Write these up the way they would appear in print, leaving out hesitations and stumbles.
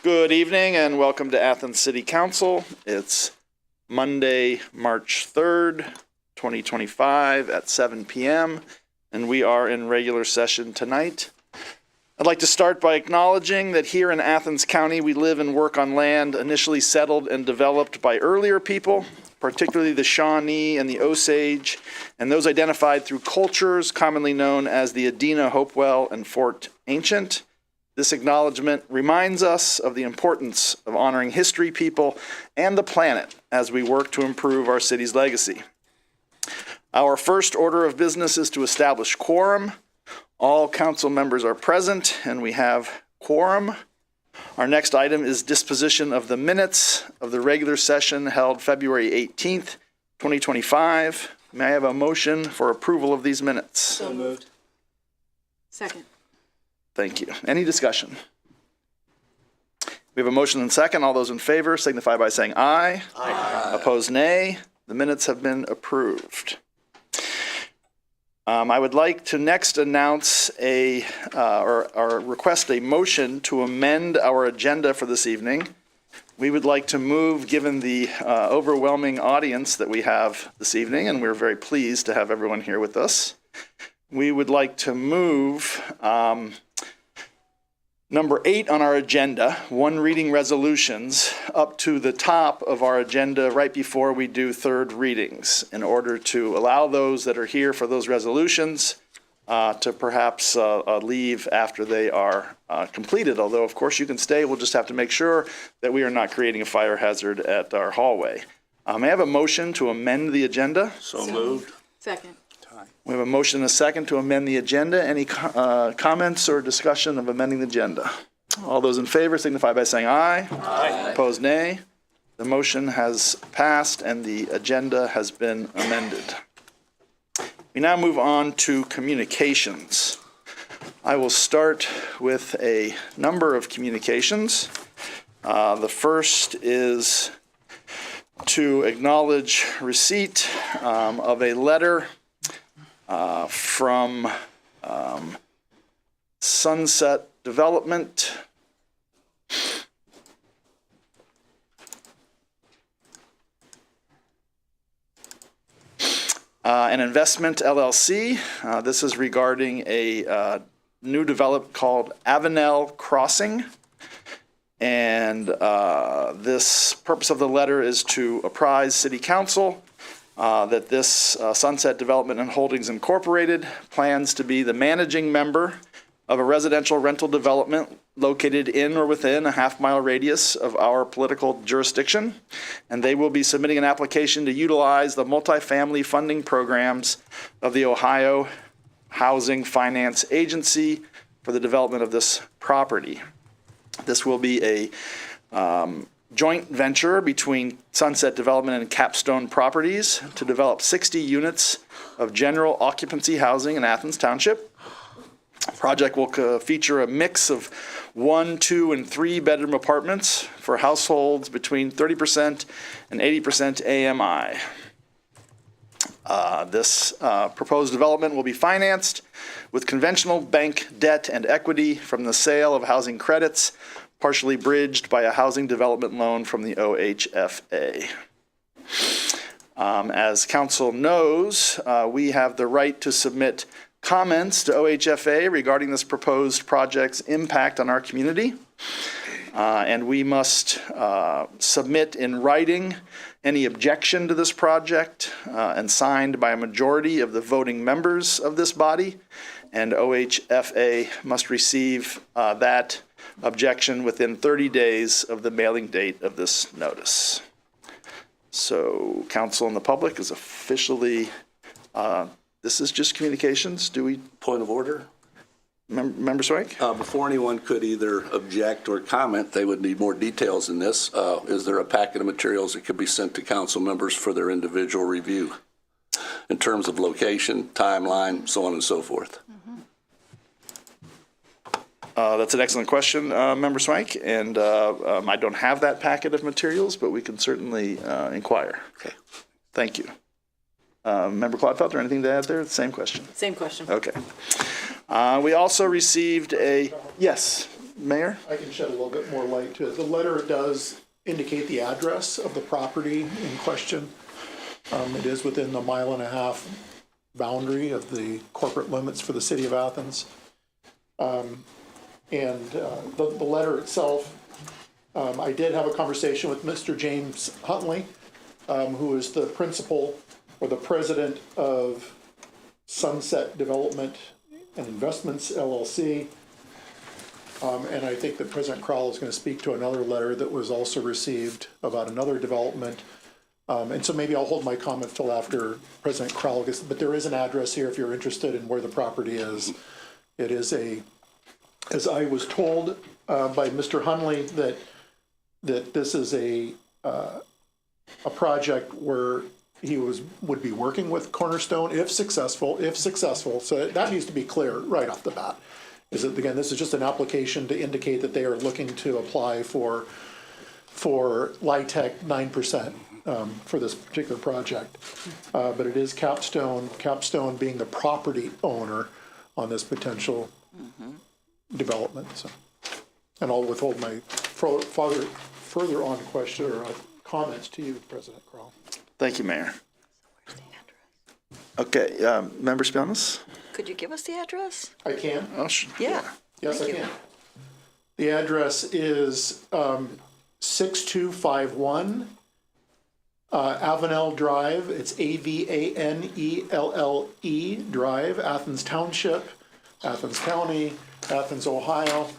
Good evening and welcome to Athens City Council. It's Monday, March 3rd, 2025 at 7 p.m. and we are in regular session tonight. I'd like to start by acknowledging that here in Athens County, we live and work on land initially settled and developed by earlier people, particularly the Shawnee and the Osage, and those identified through cultures commonly known as the Adena Hopewell and Fort Ancient. This acknowledgement reminds us of the importance of honoring history, people, and the planet as we work to improve our city's legacy. Our first order of business is to establish quorum. All council members are present and we have quorum. Our next item is disposition of the minutes of the regular session held February 18th, 2025. May I have a motion for approval of these minutes? So moved. Second. Thank you. Any discussion? We have a motion and second. All those in favor signify by saying aye. Aye. Opposed, nay. The minutes have been approved. I would like to next announce or request a motion to amend our agenda for this evening. We would like to move, given the overwhelming audience that we have this evening, and we're very pleased to have everyone here with us. We would like to move number 8 on our agenda, one reading resolutions, up to the top of our agenda right before we do third readings, in order to allow those that are here for those resolutions to perhaps leave after they are completed. Although, of course, you can stay. We'll just have to make sure that we are not creating a fire hazard at our hallway. May I have a motion to amend the agenda? So moved. Second. We have a motion and a second to amend the agenda. Any comments or discussion of amending the agenda? All those in favor signify by saying aye. Aye. Opposed, nay. The motion has passed and the agenda has been amended. We now move on to communications. I will start with a number of communications. The first is to acknowledge receipt of a letter from Sunset Development. An investment LLC. This is regarding a new development called Avenel Crossing. And this purpose of the letter is to apprise City Council that this Sunset Development and Holdings Incorporated plans to be the managing member of a residential rental development located in or within a half-mile radius of our political jurisdiction. And they will be submitting an application to utilize the multifamily funding programs of the Ohio Housing Finance Agency for the development of this property. This will be a joint venture between Sunset Development and Capstone Properties to develop 60 units of general occupancy housing in Athens Township. The project will feature a mix of 1, 2, and 3 bedroom apartments for households between 30% and 80% AMI. This proposed development will be financed with conventional bank debt and equity from the sale of housing credits, partially bridged by a housing development loan from the OHFA. As council knows, we have the right to submit comments to OHFA regarding this proposed project's impact on our community. And we must submit in writing any objection to this project and signed by a majority of the voting members of this body. And OHFA must receive that objection within 30 days of the mailing date of this notice. So council and the public is officially, this is just communications. Do we? Point of order? Member Swank? Before anyone could either object or comment, they would need more details in this. Is there a packet of materials that could be sent to council members for their individual review in terms of location, timeline, so on and so forth? That's an excellent question, Member Swank, and I don't have that packet of materials, but we can certainly inquire. Okay. Thank you. Member Clodfelter, anything to add there? Same question. Same question. Okay. We also received a, yes, Mayor? I can shed a little bit more light to it. The letter does indicate the address of the property in question. It is within the 1.5 mile boundary of the corporate limits for the city of Athens. The letter itself, I did have a conversation with Mr. James Huntley, who is the principal or the president of Sunset Development and Investments LLC. And I think that President Crowell is going to speak to another letter that was also received about another development. And so maybe I'll hold my comment till after President Crowell gets, but there is an address here if you're interested in where the property is. It is as I was told by Mr. Hunley, that this is a project where he would be working with Cornerstone if successful. So that needs to be clear right off the bat. Is that, again, this is just an application to indicate that they are looking to apply for LIHTC 9% for this particular project. But it is Capstone being the property owner on this potential development. So, and I'll withhold my further on question or comments to you, President Crowell. Thank you, Mayor. Okay, Member Spielness? Could you give us the address? I can. Oh, Yeah. Yes, Thank I you. can. The address is 6251 Avenel Drive. It's Avanelle Drive, Athens Township, Athens County, Athens, Ohio.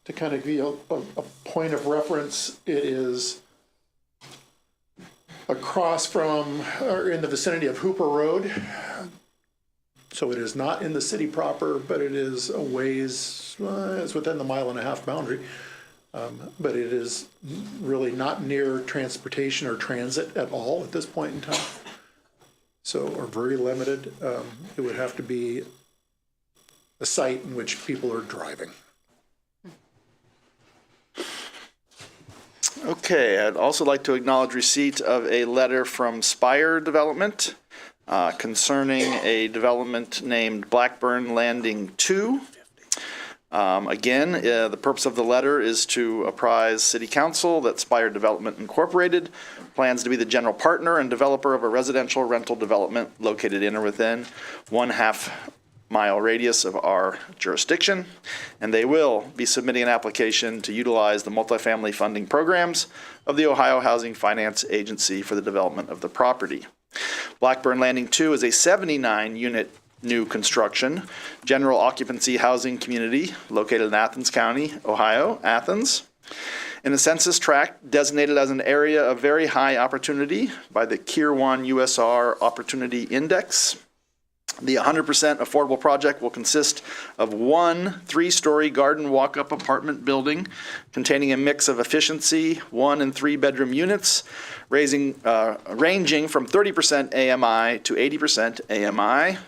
To kind of give you a point of reference, it is across from, or in the vicinity of Hooper Road. So it is not in the city proper, but it is a ways, it's within the 1.5 mile boundary. But it is really not near transportation or transit at all at this point in time. So, or very limited. It would have to be a site in which people are driving. Okay, I'd also like to acknowledge receipt of a letter from Spire Development concerning a development named Blackburn Landing 2. Again, the purpose of the letter is to apprise City Council that Spire Development Incorporated plans to be the general partner and developer of a residential rental development located in or within 1/2 mile radius of our jurisdiction, and they will be submitting an application to utilize the multifamily funding programs of the Ohio Housing Finance Agency for the development of the property. Blackburn Landing 2 is a 79-unit new construction, general occupancy housing community located in Athens County, Ohio, Athens, in a census tract designated as an area of very high opportunity by the Tier 1 USR Opportunity Index. The 100% affordable project will consist of one 3-story garden walk-up apartment building containing a mix of efficiency 1- and 3-bedroom units, ranging from 30% AMI to 80% AMI.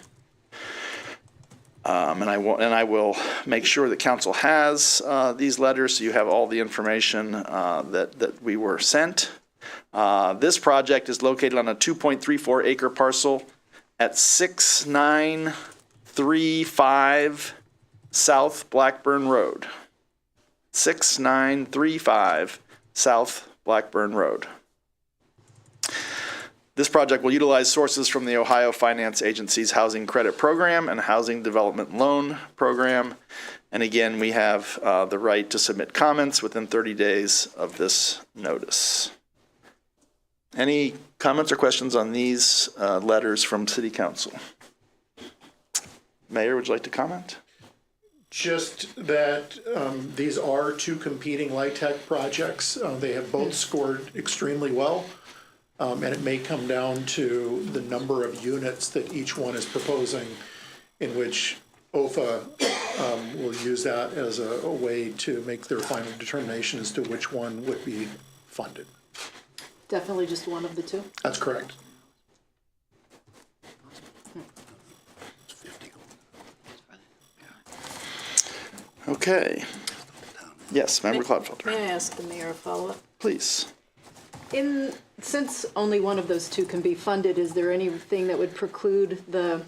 And I will make sure that council has these letters so you have all the information that we were sent. This project is located on a 2.34 acre parcel at 6935 South Blackburn Road. 6935 South Blackburn Road. This project will utilize sources from the Ohio Finance Agency's Housing Credit Program and Housing Development Loan Program. And again, we have the right to submit comments within 30 days of this notice. Any comments or questions on these letters from City Council? Mayor, would you like to comment? Just that these are two competing LIHTC projects. They have both scored extremely well. And it may come down to the number of units that each one is proposing, in which OFA will use that as a way to make their final determination as to which one would be funded. Definitely just one of the two? That's correct. Okay. Yes, Member Clodfelter, May I ask the mayor a follow-up? please. Since only one of those two can be funded, is there anything that would preclude the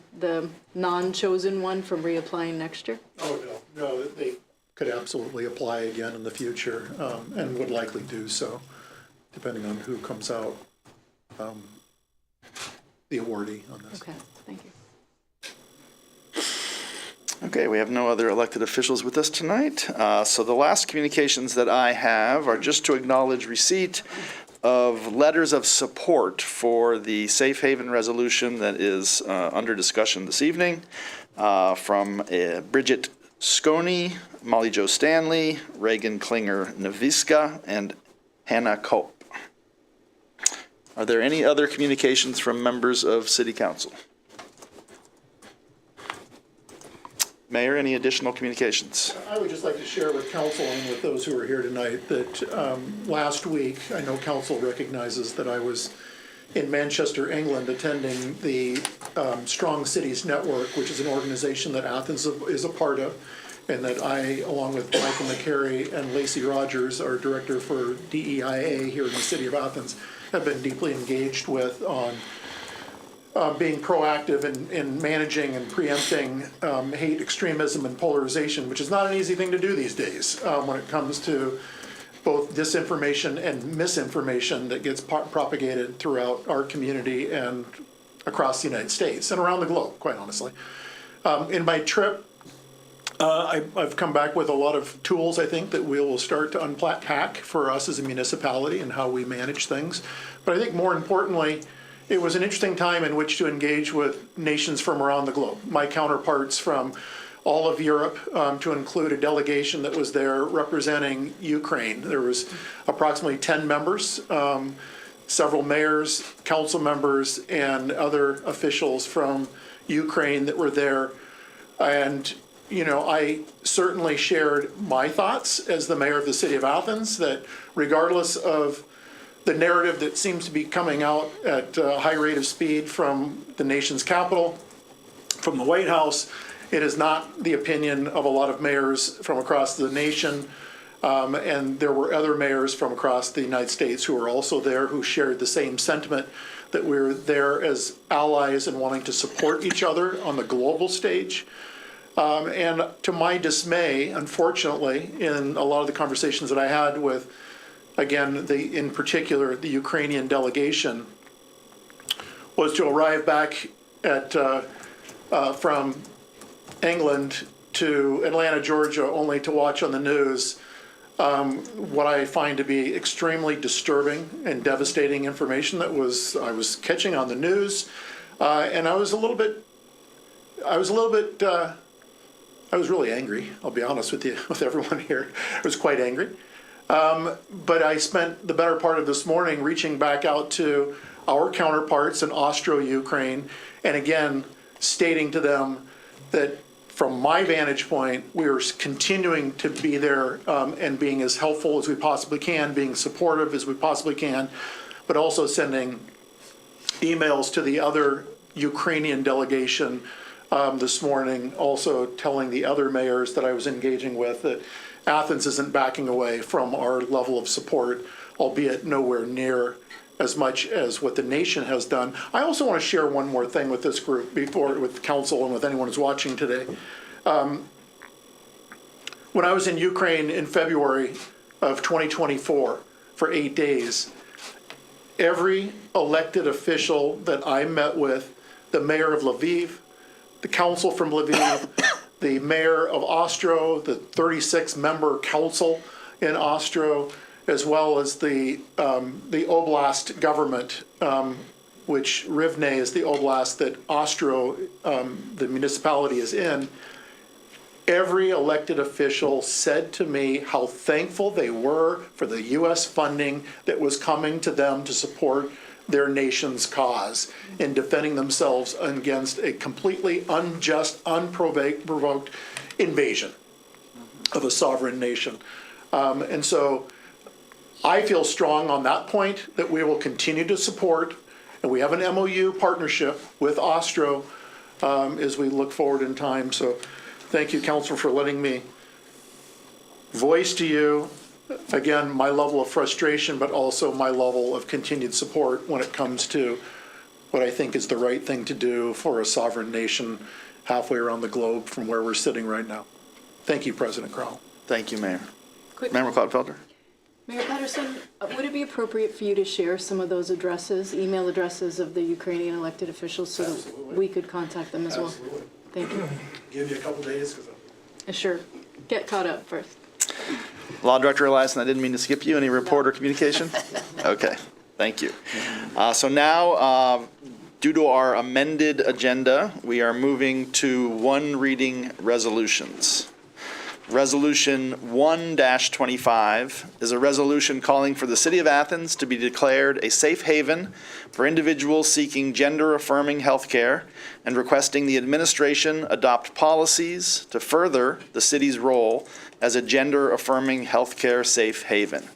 non-chosen one from reapplying next year? Oh, no, could absolutely apply again in the future, and would likely do so, depending on who comes out the awardee on this. Okay, thank you. Okay, we have no other elected officials with us tonight. So the last communications that I have are just to acknowledge receipt of letters of support for the Safe Haven resolution that is under discussion this evening from Bridget Sconey, Molly Jo Stanley, Reagan Klinger-Naviska, and Hannah Cope. Are there any other communications from members of City Council? Mayor, any additional communications? I would just like to share with council and with those who are here tonight that last week, I know council recognizes that I was in Manchester, England, attending the Strong Cities Network, which is an organization that Athens is a part of, and that I, along with Michael McCary and Lacey Rogers, our director for DEIA here in the city of Athens, have been deeply engaged with on being proactive in managing and preempting hate, extremism, and polarization, which is not an easy thing to do these days when it comes to both disinformation and misinformation that gets propagated throughout our community and across the United States and around the globe, quite honestly. In my trip, I've come back with a lot of tools, I think, that we will start to unpack for us as a municipality and how we manage things. But I think more importantly, it was an interesting time in which to engage with nations from around the globe. My counterparts from all of Europe, to include a delegation that was there representing Ukraine. There was approximately 10 members, several mayors, council members, and other officials from Ukraine that were there. And, you know, I certainly shared my thoughts as the mayor of the city of Athens, that regardless of the narrative that seems to be coming out at a high rate of speed from the nation's capital, from the White House, it is not the opinion of a lot of mayors from across the nation. And there were other mayors from across the United States who were also there, who shared the same sentiment, that we're there as allies and wanting to support each other on the global stage. And to my dismay, unfortunately, in a lot of the conversations that I had with, again, in particular, the Ukrainian delegation, was to arrive back at from England to Atlanta, Georgia, only to watch on the news what I find to be extremely disturbing and devastating information that I was catching on the news, and I was really angry. I'll be honest with you, with everyone here. I was quite angry. But I spent the better part of this morning reaching back out to our counterparts in Austro-Ukraine, and again, stating to them that from my vantage point, we are continuing to be there and being as helpful as we possibly can, being supportive as we possibly can, but also sending emails to the other Ukrainian delegation this morning, also telling the other mayors that I was engaging with that Athens isn't backing away from our level of support, albeit nowhere near as much as what the nation has done. I also want to share one more thing with this group, with council and with anyone who's watching today. When I was in Ukraine in February of 2024 for 8 days, every elected official that I met with, the mayor of Lviv, the council from Lviv, the mayor of Ostro, the 36-member council in Ostro, as well as the oblast government, which Rivne is the oblast that Ostro, the municipality, is in. Every elected official said to me how thankful they were for the U.S. funding that was coming to them to support their nation's cause in defending themselves against a completely unjust, unprovoked invasion of a sovereign nation. And so I feel strong on that point that we will continue to support, and we have an MOU partnership with Ostro as we look forward in time. So thank you, Councilor, for letting me voice to you, again, my level of frustration, but also my level of continued support when it comes to what I think is the right thing to do for a sovereign nation halfway around the globe from where we're sitting right now. Thank you, President Crowell. Thank you, Mayor. Quick, Member Cloudfelter? Mayor Patterson, would it be appropriate for you to share some of those addresses, email addresses of the Ukrainian elected officials so that we could contact them as well? Absolutely. Thank you. Give you a couple days, because Sure. Get caught up first. Law Director Eliason, I didn't mean to skip you. Any report or communication? Okay, thank you. So now, due to our amended agenda, we are moving to one reading resolutions. Resolution 1-25 is a resolution calling for the City of Athens to be declared a safe haven for individuals seeking gender-affirming health care and requesting the administration adopt policies to further the city's role as a gender-affirming healthcare safe haven.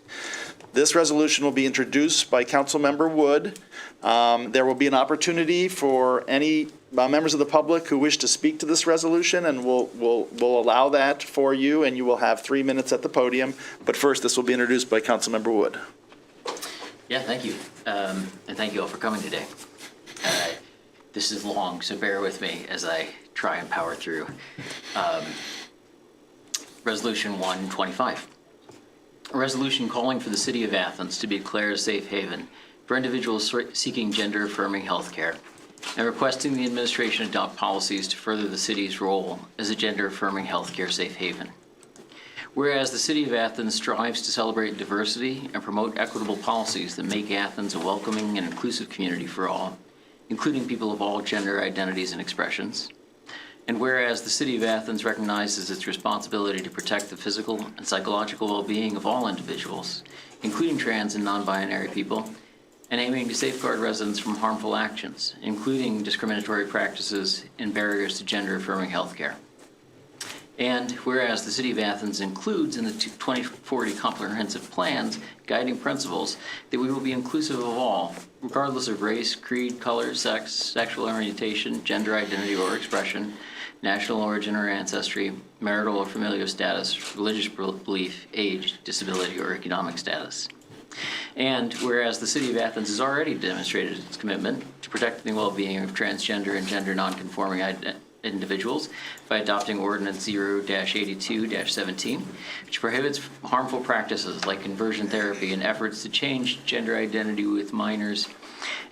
This resolution will be introduced by Councilmember Wood. There will be an opportunity for any members of the public who wish to speak to this resolution, and we'll allow that for you, and you will have 3 minutes at the podium. But first, this will be introduced by Councilmember Wood. Yeah, thank you. And thank you all for coming today. This is long, so bear with me as I try and power through. Resolution 125. A resolution calling for the City of Athens to be declared a safe haven for individuals seeking gender-affirming health care and requesting the administration adopt policies to further the city's role as a gender-affirming healthcare safe haven. Whereas the City of Athens strives to celebrate diversity and promote equitable policies that make Athens a welcoming and inclusive community for all, including people of all gender identities and expressions. And whereas the City of Athens recognizes its responsibility to protect the physical and psychological well-being of all individuals, including trans and non-binary people, and aiming to safeguard residents from harmful actions, including discriminatory practices and barriers to gender-affirming healthcare. And whereas the City of Athens includes in the 2040 comprehensive plans guiding principles that we will be inclusive of all, regardless of race, creed, color, sex, sexual orientation, gender identity or expression, national origin or ancestry, marital or familial status, religious belief, age, disability, or economic status. And whereas the City of Athens has already demonstrated its commitment to protecting the well-being of transgender and gender nonconforming individuals by adopting Ordinance 0-82-17, which prohibits harmful practices like conversion therapy and efforts to change gender identity with minors,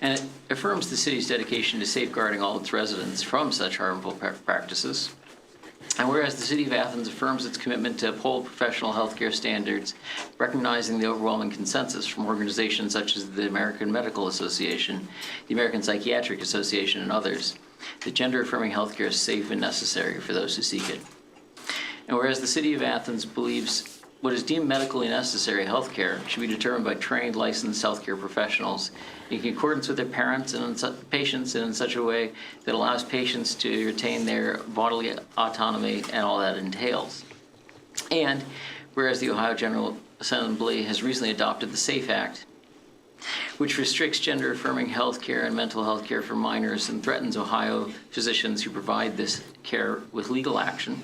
and it affirms the city's dedication to safeguarding all its residents from such harmful practices. And whereas the City of Athens affirms its commitment to uphold professional healthcare standards, recognizing the overwhelming consensus from organizations such as the American Medical Association, the American Psychiatric Association, and others, that gender-affirming healthcare is safe and necessary for those who seek it. And whereas the City of Athens believes what is deemed medically necessary healthcare should be determined by trained, licensed healthcare professionals in accordance with their parents and patients and in such a way that allows patients to retain their bodily autonomy and all that entails. And whereas the Ohio General Assembly has recently adopted the SAFE Act, which restricts gender-affirming health care and mental health care for minors and threatens Ohio physicians who provide this care with legal action,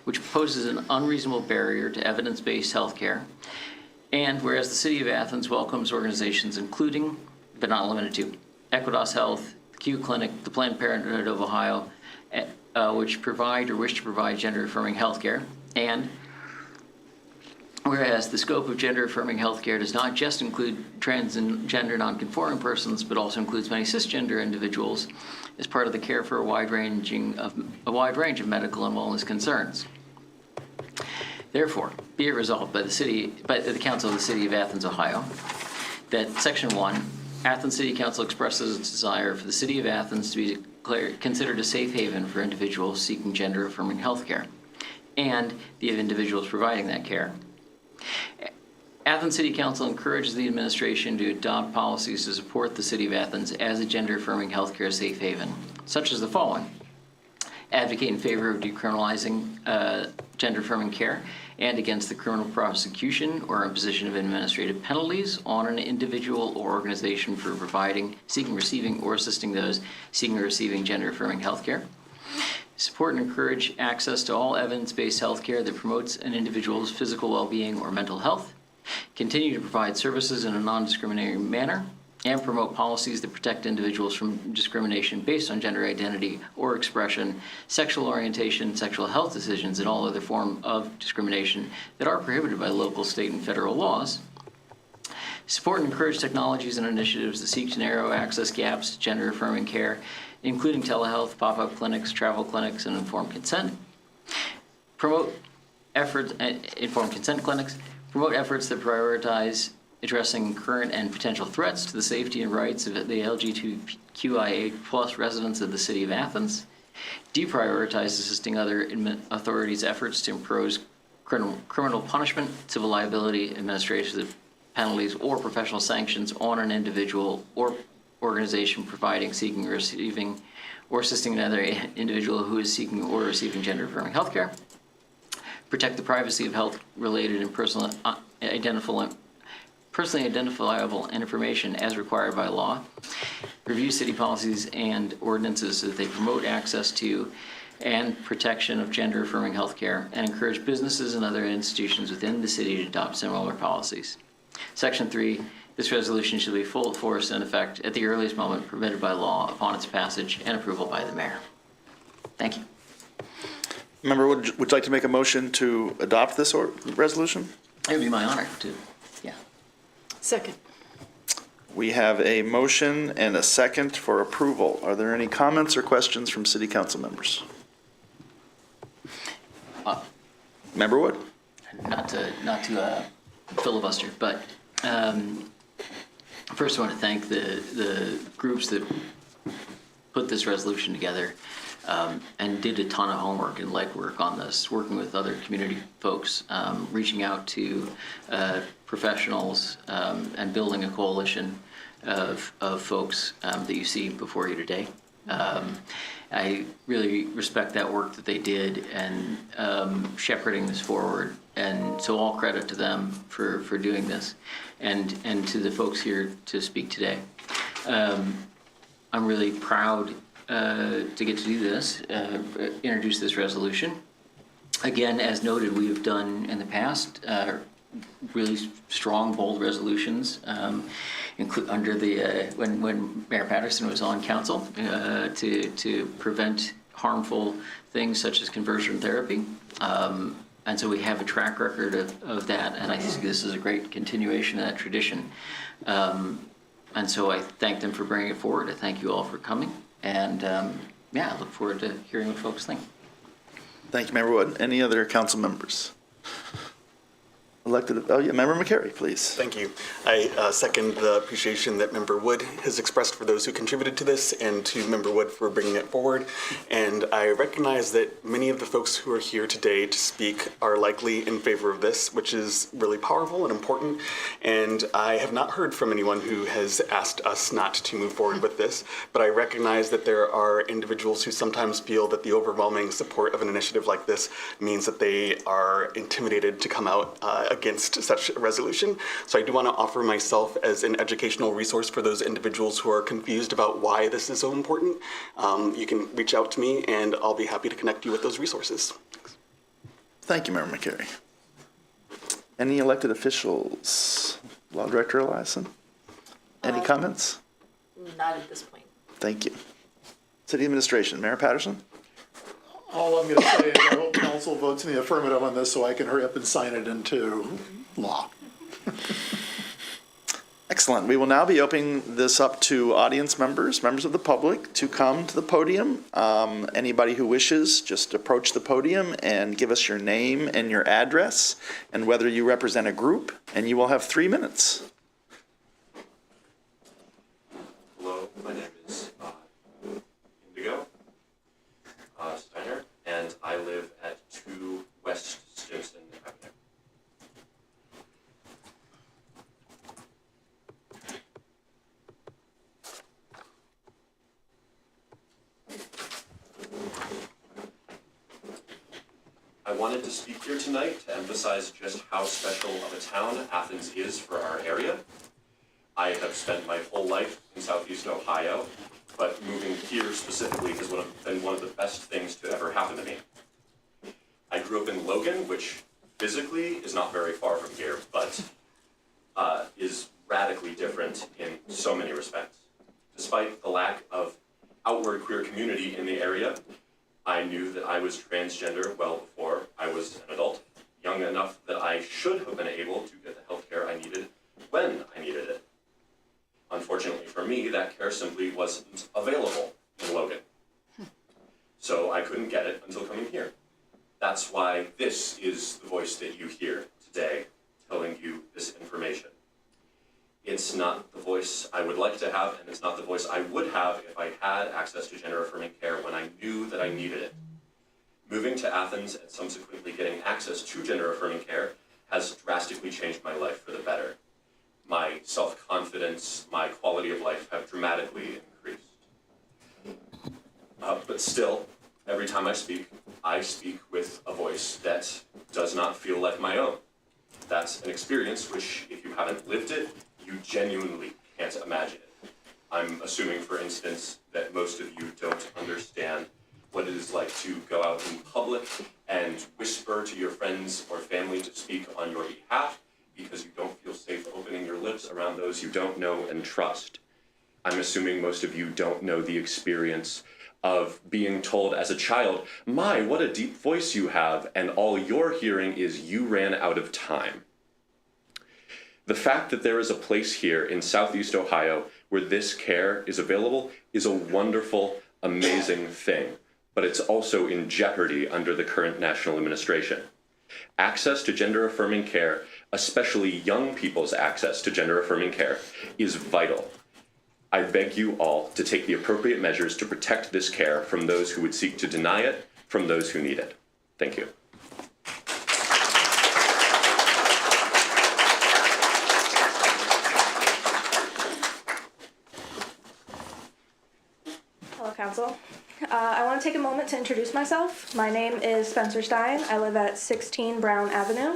which poses an unreasonable barrier to evidence-based health care. And whereas the City of Athens welcomes organizations including, but not limited to, Equitas Health, the Q Clinic, the Planned Parenthood of Ohio, which provide or wish to provide gender-affirming health care, and whereas the scope of gender-affirming healthcare does not just include trans and gender nonconforming persons, but also includes many cisgender individuals as part of the care for a wide range of medical and wellness concerns. Therefore, be it resolved by the Council of the City of Athens, Ohio, that Section 1, Athens City Council expresses its desire for the City of Athens to be considered a safe haven for individuals seeking gender-affirming healthcare, and the individuals providing that care. Athens City Council encourages the administration to adopt policies to support the City of Athens as a gender-affirming healthcare safe haven, such as the following: advocate in favor of decriminalizing gender-affirming care and against the criminal prosecution or imposition of administrative penalties on an individual or organization for providing, seeking, receiving, or assisting those seeking or receiving gender-affirming healthcare. Support and encourage access to all evidence-based health care that promotes an individual's physical well-being or mental health. Continue to provide services in a non-discriminatory manner. and promote policies that protect individuals from discrimination based on gender identity or expression, sexual orientation, sexual health decisions, and all other form of discrimination that are prohibited by local, state, and federal laws. Support and encourage technologies and initiatives that seek to narrow access gaps to gender-affirming care, including telehealth, pop-up clinics, travel clinics, and informed consent. Promote efforts, informed consent clinics. Promote efforts that prioritize addressing current and potential threats to the safety and rights of the LGBTQIA+ residents of the city of Athens. Deprioritize assisting other authorities' efforts to impose criminal punishment, civil liability, administrative penalties, or professional sanctions on an individual or organization providing, seeking, or receiving, or assisting another individual who is seeking or receiving gender-affirming health care. Protect the privacy of health-related and personally identifiable information as required by law. Review city policies and ordinances so that they promote access to and protection of gender-affirming health care, and encourage businesses and other institutions within the city to adopt similar policies. Section 3, this resolution shall be full force and effect at the earliest moment permitted by law upon its passage and approval by the mayor. Thank you. Member, would you like to make a motion to adopt this resolution? It would be my honor to, yeah. Second. We have a motion and a second for approval. Are there any comments or questions from city council members? Member Wood? Not to filibuster, but first I want to thank the groups that put this resolution together and did a ton of homework and legwork on this, working with other community folks, reaching out to professionals, and building a coalition of folks that you see before you today. I really respect that work that they did and shepherding this forward, and so all credit to them for doing this, and to the folks here to speak today. I'm really proud to get to do this, introduce this resolution. Again, as noted, we have done in the past really strong, bold resolutions, under the when Mayor Patterson was on council, to prevent harmful things such as conversion therapy. And so we have a track record of that, and I think this is a great continuation of that tradition. And so I thank them for bringing it forward. I thank you all for coming, and yeah, I look forward to hearing what folks think. Thank you, Member Wood. Any other council members? Member McCary, please. Thank you. I second the appreciation that Member Wood has expressed for those who contributed to this, and to Member Wood for bringing it forward. And I recognize that many of the folks who are here today to speak are likely in favor of this, which is really powerful and important. And I have not heard from anyone who has asked us not to move forward with this, but I recognize that there are individuals who sometimes feel that the overwhelming support of an initiative like this means that they are intimidated to come out against such a resolution. So I do want to offer myself as an educational resource for those individuals who are confused about why this is so important. You can reach out to me and I'll be happy to connect you with those resources. Thank you, Member McCary. Any elected officials? Law Director Eliason? Any comments? Not at this point. Thank you. City Administration, Mayor Patterson? All I'm going to say is I hope council votes in the affirmative on this so I can hurry up and sign it into law. Excellent. We will now be opening this up to audience members, members of the public, to come to the podium. Anybody who wishes, just approach the podium and give us your name and your address and whether you represent a group, and you will have 3 minutes. Hello, my name is Indigo Steiner, and I live at 2 West Stimson Avenue. I wanted to speak here tonight to emphasize just how special of a town Athens is for our area. I have spent my whole life in Southeast Ohio, but moving here specifically has been one of the best things to ever happen to me. I grew up in Logan, which physically is not very far from here, but is radically different in so many respects. Despite the lack of outward queer community in the area, I knew that I was transgender well before I was an adult, young enough that I should have been able to get the health care I needed when I needed it. Unfortunately for me, that care simply wasn't available in Logan. So I couldn't get it until coming here. That's why this is the voice that you hear today telling you this information. It's not the voice I would like to have, and it's not the voice I would have if I had access to gender-affirming care when I knew that I needed it. Moving to Athens and subsequently getting access to gender-affirming care has drastically changed my life for the better. My self-confidence, my quality of life have dramatically increased. But still, every time I speak with a voice that does not feel like my own. That's an experience which, if you haven't lived it, you genuinely can't imagine it. I'm assuming, for instance, that most of you don't understand what it is like to go out in public and whisper to your friends or family to speak on your behalf because you don't feel safe opening your lips around those you don't know and trust. I'm assuming most of you don't know the experience of being told as a child, "My, what a deep voice you have," and all you're hearing is "you ran out of time." The fact that there is a place here in Southeast Ohio where this care is available is a wonderful, amazing thing, but it's also in jeopardy under the current national administration. Access to gender-affirming care, especially young people's access to gender-affirming care, is vital. I beg you all to take the appropriate measures to protect this care from those who would seek to deny it, from those who need it. Thank you. Hello, Council. I want to take a moment to introduce myself. My name is Spencer Stein. I live at 16 Brown Avenue.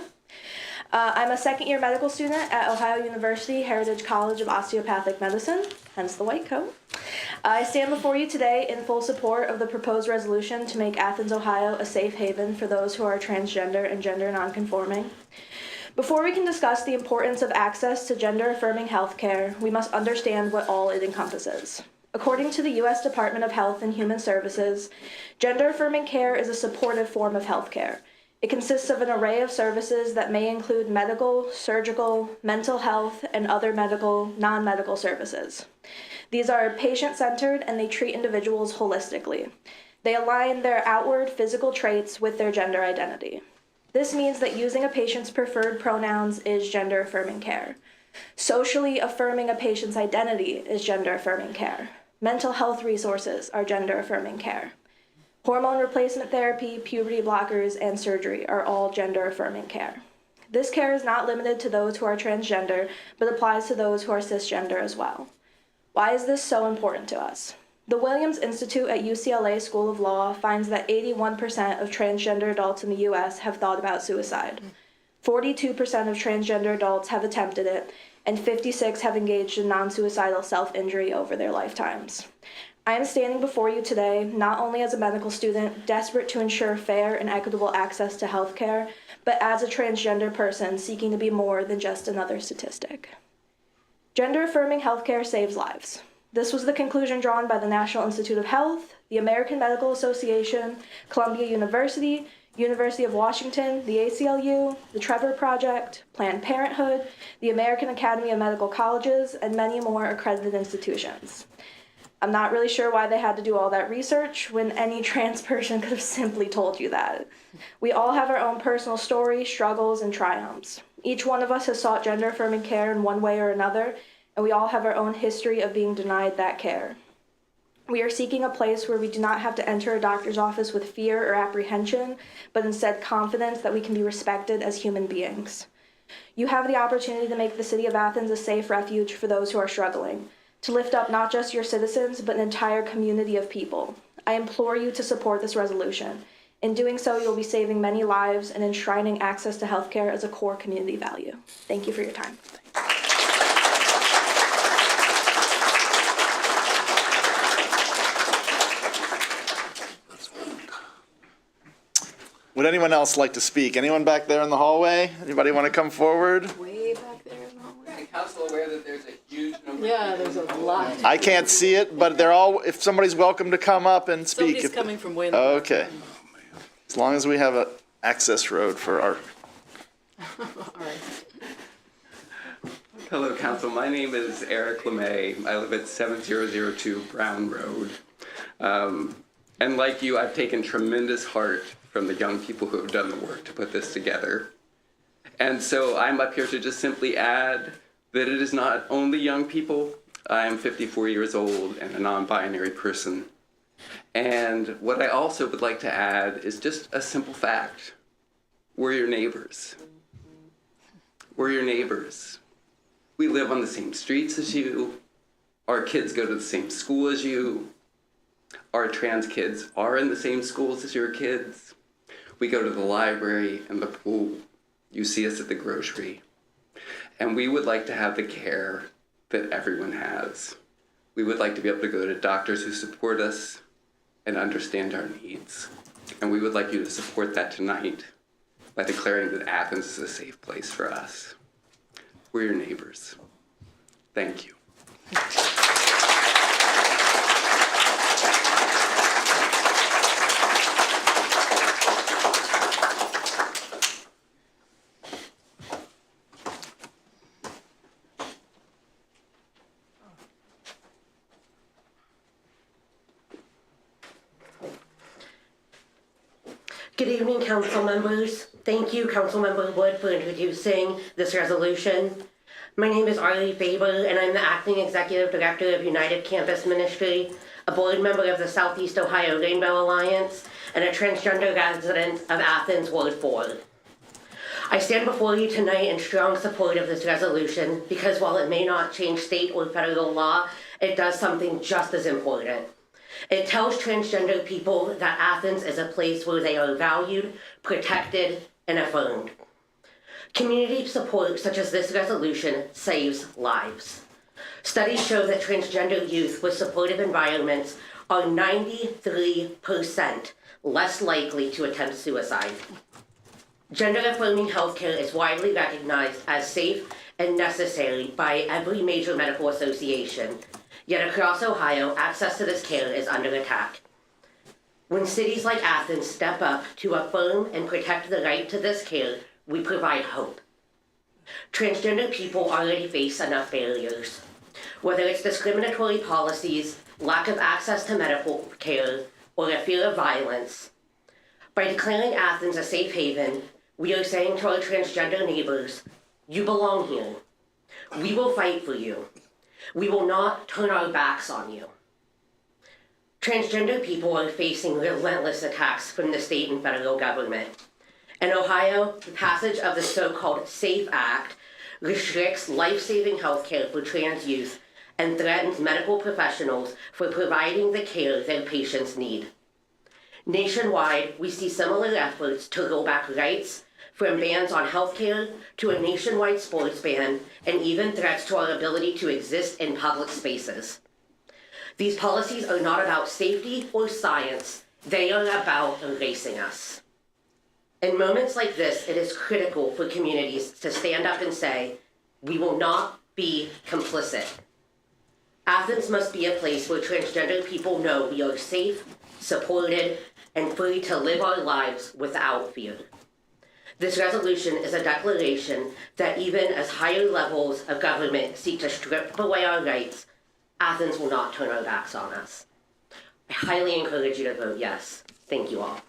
I'm a second-year medical student at Ohio University Heritage College of Osteopathic Medicine, hence the white coat. I stand before you today in full support of the proposed resolution to make Athens, Ohio a safe haven for those who are transgender and gender nonconforming. Before we can discuss the importance of access to gender-affirming health care, we must understand what all it encompasses. According to the U.S. Department of Health and Human Services, gender-affirming care is a supportive form of health care. It consists of an array of services that may include medical, surgical, mental health, and other medical, non-medical services. These are patient-centered and they treat individuals holistically. They align their outward physical traits with their gender identity. This means that using a patient's preferred pronouns is gender-affirming care. Socially affirming a patient's identity is gender-affirming care. Mental health resources are gender-affirming care. Hormone replacement therapy, puberty blockers, and surgery are all gender-affirming care. This care is not limited to those who are transgender, but applies to those who are cisgender as well. Why is this so important to us? The Williams Institute at UCLA School of Law finds that 81% of transgender adults in the U.S. have thought about suicide. 42% of transgender adults have attempted it, and 56% have engaged in non-suicidal self-injury over their lifetimes. I am standing before you today not only as a medical student desperate to ensure fair and equitable access to health care, but as a transgender person seeking to be more than just another statistic. Gender-affirming healthcare saves lives. This was the conclusion drawn by the National Institute of Health, the American Medical Association, Columbia University, University of Washington, the ACLU, the Trevor Project, Planned Parenthood, the American Academy of Medical Colleges, and many more accredited institutions. I'm not really sure why they had to do all that research when any trans person could have simply told you that. We all have our own personal stories, struggles, and triumphs. Each one of us has sought gender-affirming care in one way or another, and we all have our own history of being denied that care. We are seeking a place where we do not have to enter a doctor's office with fear or apprehension, but instead confidence that we can be respected as human beings. You have the opportunity to make the city of Athens a safe refuge for those who are struggling, to lift up not just your citizens, but an entire community of people. I implore you to support this resolution. In doing so, you'll be saving many lives and enshrining access to healthcare as a core community value. Thank you for your time. Would anyone else like to speak? Anyone back there in the hallway? Anybody want to come forward? Way back there in the hallway. Council aware that there Yeah, there's a lot. I can't see it, but they're all, if somebody's welcome to come up and speak. Somebody's coming from way in the back. Okay. As long as we have an access road for our, All right. Hello, Council. My name is Eric LeMay. I live at 7002 Brown Road. And like you, I've taken tremendous heart from the young people who have done the work to put this together. And so I'm up here to just simply add that it is not only young people. I am 54 years old and a non-binary person. And what I also would like to add is just a simple fact. We're your neighbors. We're your neighbors. We live on the same streets as you. Our kids go to the same school as you. Our trans kids are in the same schools as your kids. We go to the library and the pool. You see us at the grocery. And we would like to have the care that everyone has. We would like to be able to go to doctors who support us and understand our needs. And we would like you to support that tonight by declaring that Athens is a safe place for us. We're your neighbors. Thank you. Good evening, council members. Thank you, Councilmember Wood, for introducing this resolution. My name is Arlie Faber, and I'm the acting executive director of United Campus Ministry, a board member of the Southeast Ohio Rainbow Alliance, and a transgender resident of Athens Ward 4. I stand before you tonight in strong support of this resolution because while it may not change state or federal law, it does something just as important. It tells transgender people that Athens is a place where they are valued, protected, and affirmed. Community support such as this resolution saves lives. Studies show that transgender youth with supportive environments are 93% less likely to attempt suicide. Gender-affirming healthcare is widely recognized as safe and necessary by every major medical association. Yet across Ohio, access to this care is under attack. When cities like Athens step up to affirm and protect the right to this care, we provide hope. Transgender people already face enough barriers. Whether it's discriminatory policies, lack of access to medical care, or a fear of violence, by declaring Athens a safe haven, we are saying to our transgender neighbors, you belong here. We will fight for you. We will not turn our backs on you. Transgender people are facing relentless attacks from the state and federal government. In Ohio, the passage of the so-called SAFE Act restricts life-saving health care for trans youth and threatens medical professionals for providing the care their patients need. Nationwide, we see similar efforts to roll back rights, from bans on healthcare to a nationwide sports ban, and even threats to our ability to exist in public spaces. These policies are not about safety or science, they are about erasing us. In moments like this, it is critical for communities to stand up and say, we will not be complicit. Athens must be a place where transgender people know we are safe, supported, and free to live our lives without fear. This resolution is a declaration that even as higher levels of government seek to strip away our rights, Athens will not turn our backs on us. I highly encourage you to vote yes. Thank you all.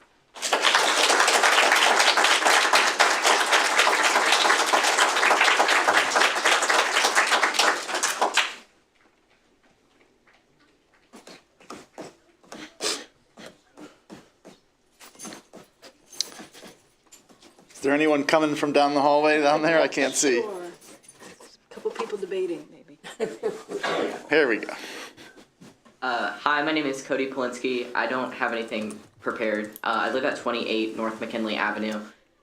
is there anyone coming from down the hallway down there? I can't see. Sure. A couple people debating, maybe. Here we go. Hi, my name is Cody Polinsky. I don't have anything prepared. I live at 28 North McKinley Avenue,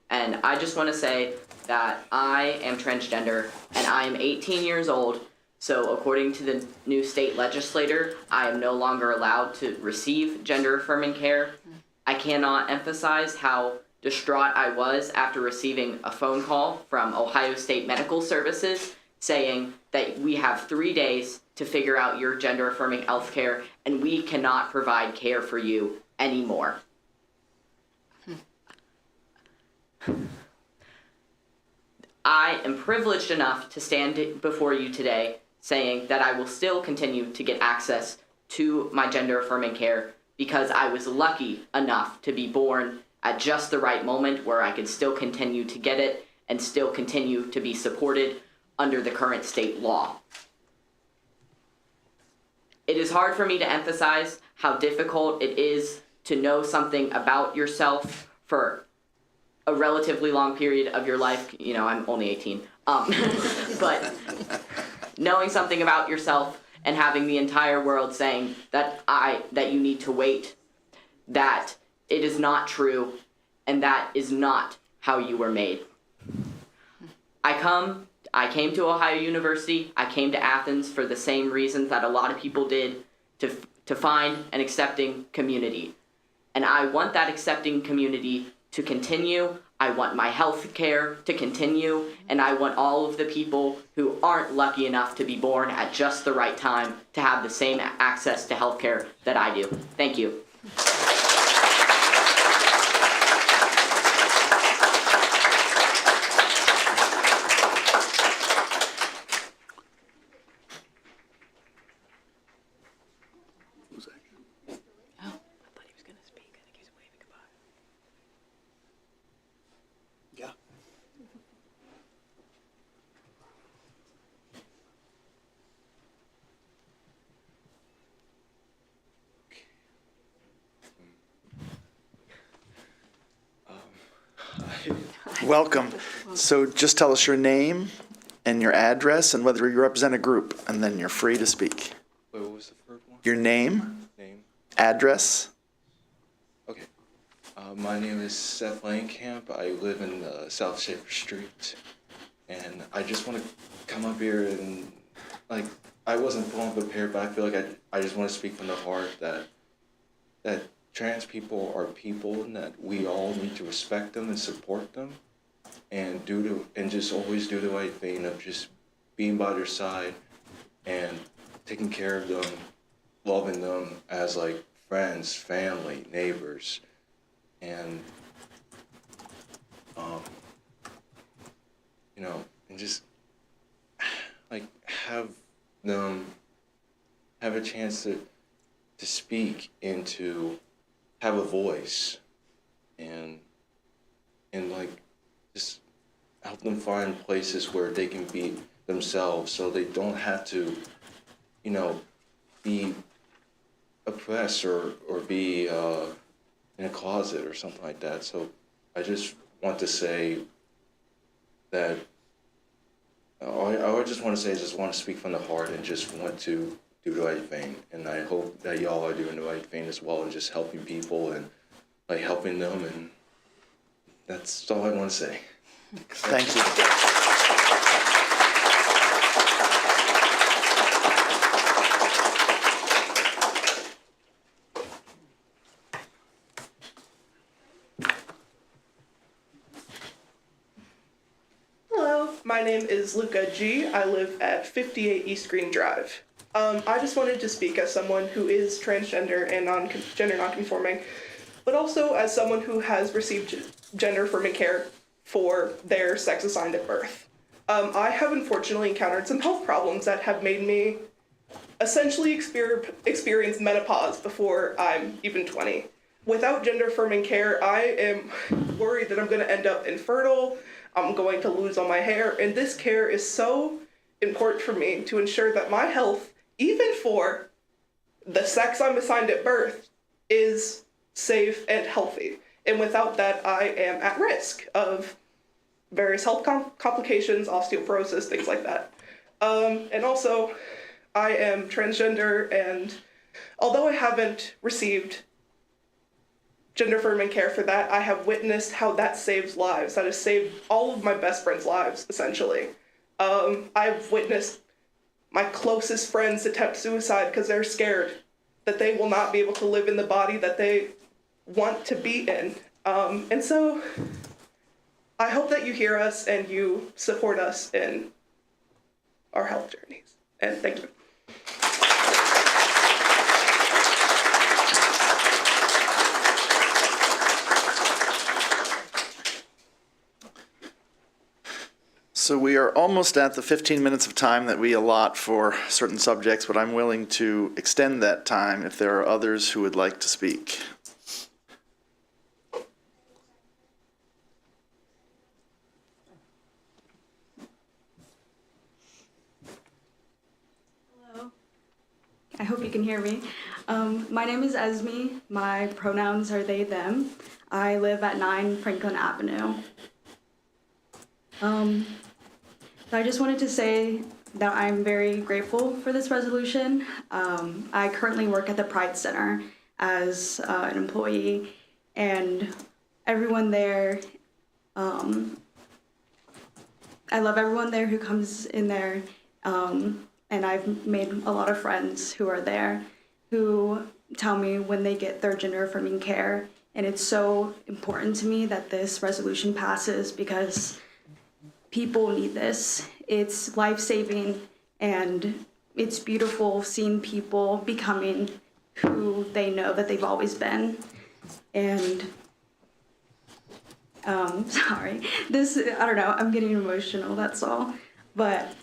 and I just want to say that I am transgender, and I am 18 years old, so according to the new state legislator, I am no longer allowed to receive gender-affirming care. I cannot emphasize how distraught I was after receiving a phone call from Ohio State Medical Services saying that we have 3 days to figure out your gender affirming health care and we cannot provide care for you anymore. I am privileged enough to stand before you today saying that I will still continue to get access to my gender affirming care because I was lucky enough to be born at just the right moment where I could still continue to get it and still continue to be supported under the current state law. It is hard for me to emphasize how difficult it is to know something about yourself for a relatively long period of your life. You know, I'm only 18. But knowing something about yourself and having the entire world saying that you need to wait, that it is not true, and that is not how you were made. I came to Ohio University. I came to Athens for the same reasons that a lot of people did, to find an accepting community. And I want that accepting community to continue. I want my health care to continue, and I want all of the people who aren't lucky enough to be born at just the right time to have the same access to health care that I do. Thank you. Yeah. Welcome. So just tell us your name and your address and whether you represent a group, and then you're free to speak. Wait, what was the first one? Your name, Name? address. Okay. My name is Seth Langenkamp. I live in South Shafer Street. And I just want to come up here and, like, I wasn't fully prepared, but I feel like I just want to speak from the heart that trans people are people and that we all need to respect them and support them and just always do the right thing of just being by their side and taking care of them, loving them as like friends, family, neighbors, and you know, and just like have them have a chance to speak and to have a voice and like just help them find places where they can be themselves so they don't have to, you know, be oppressed or be in a closet or something like that. So I just want to say that I just want to say I just want to speak from the heart and just want to do the right thing. And I hope that y'all are doing the right thing as well and just helping people and like helping them, and that's all I want to say. Thank you. Hello, my name is Luca G. I live at 58 East Green Drive. I just wanted to speak as someone who is transgender and gender nonconforming, but also as someone who has received gender affirming care for their sex assigned at birth. I have unfortunately encountered some health problems that have made me essentially experience menopause before I'm even 20. Without gender affirming care, I am worried that I'm going to end up infertile, I'm going to lose all my hair, and this care is so important for me to ensure that my health, even for the sex I'm assigned at birth, is safe and healthy. And without that, I am at risk of various health complications, osteoporosis, things like that. And also, I am transgender, and although I haven't received gender affirming care for that, I have witnessed how that saves lives. That has saved all of my best friends' lives, essentially. I've witnessed my closest friends attempt suicide because they're scared that they will not be able to live in the body that they want to be in. And so I hope that you hear us and you support us in our health journeys. And thank you. So we are almost at the 15 minutes of time that we allot for certain subjects, but I'm willing to extend that time if there are others who would like to speak. Hello. I hope you can hear me. My name is Esme. My pronouns are they, them. I live at 9 Franklin Avenue. So I just wanted to say that I'm very grateful for this resolution. I currently work at the Pride Center as an employee, and everyone there, I love everyone there who comes in there, and I've made a lot of friends who are there who tell me when they get their gender affirming care, and it's so important to me that this resolution passes because people need this. It's life-saving, and it's beautiful seeing people becoming who they know that they've always been. And sorry, this, I don't know, I'm getting emotional, that's all. But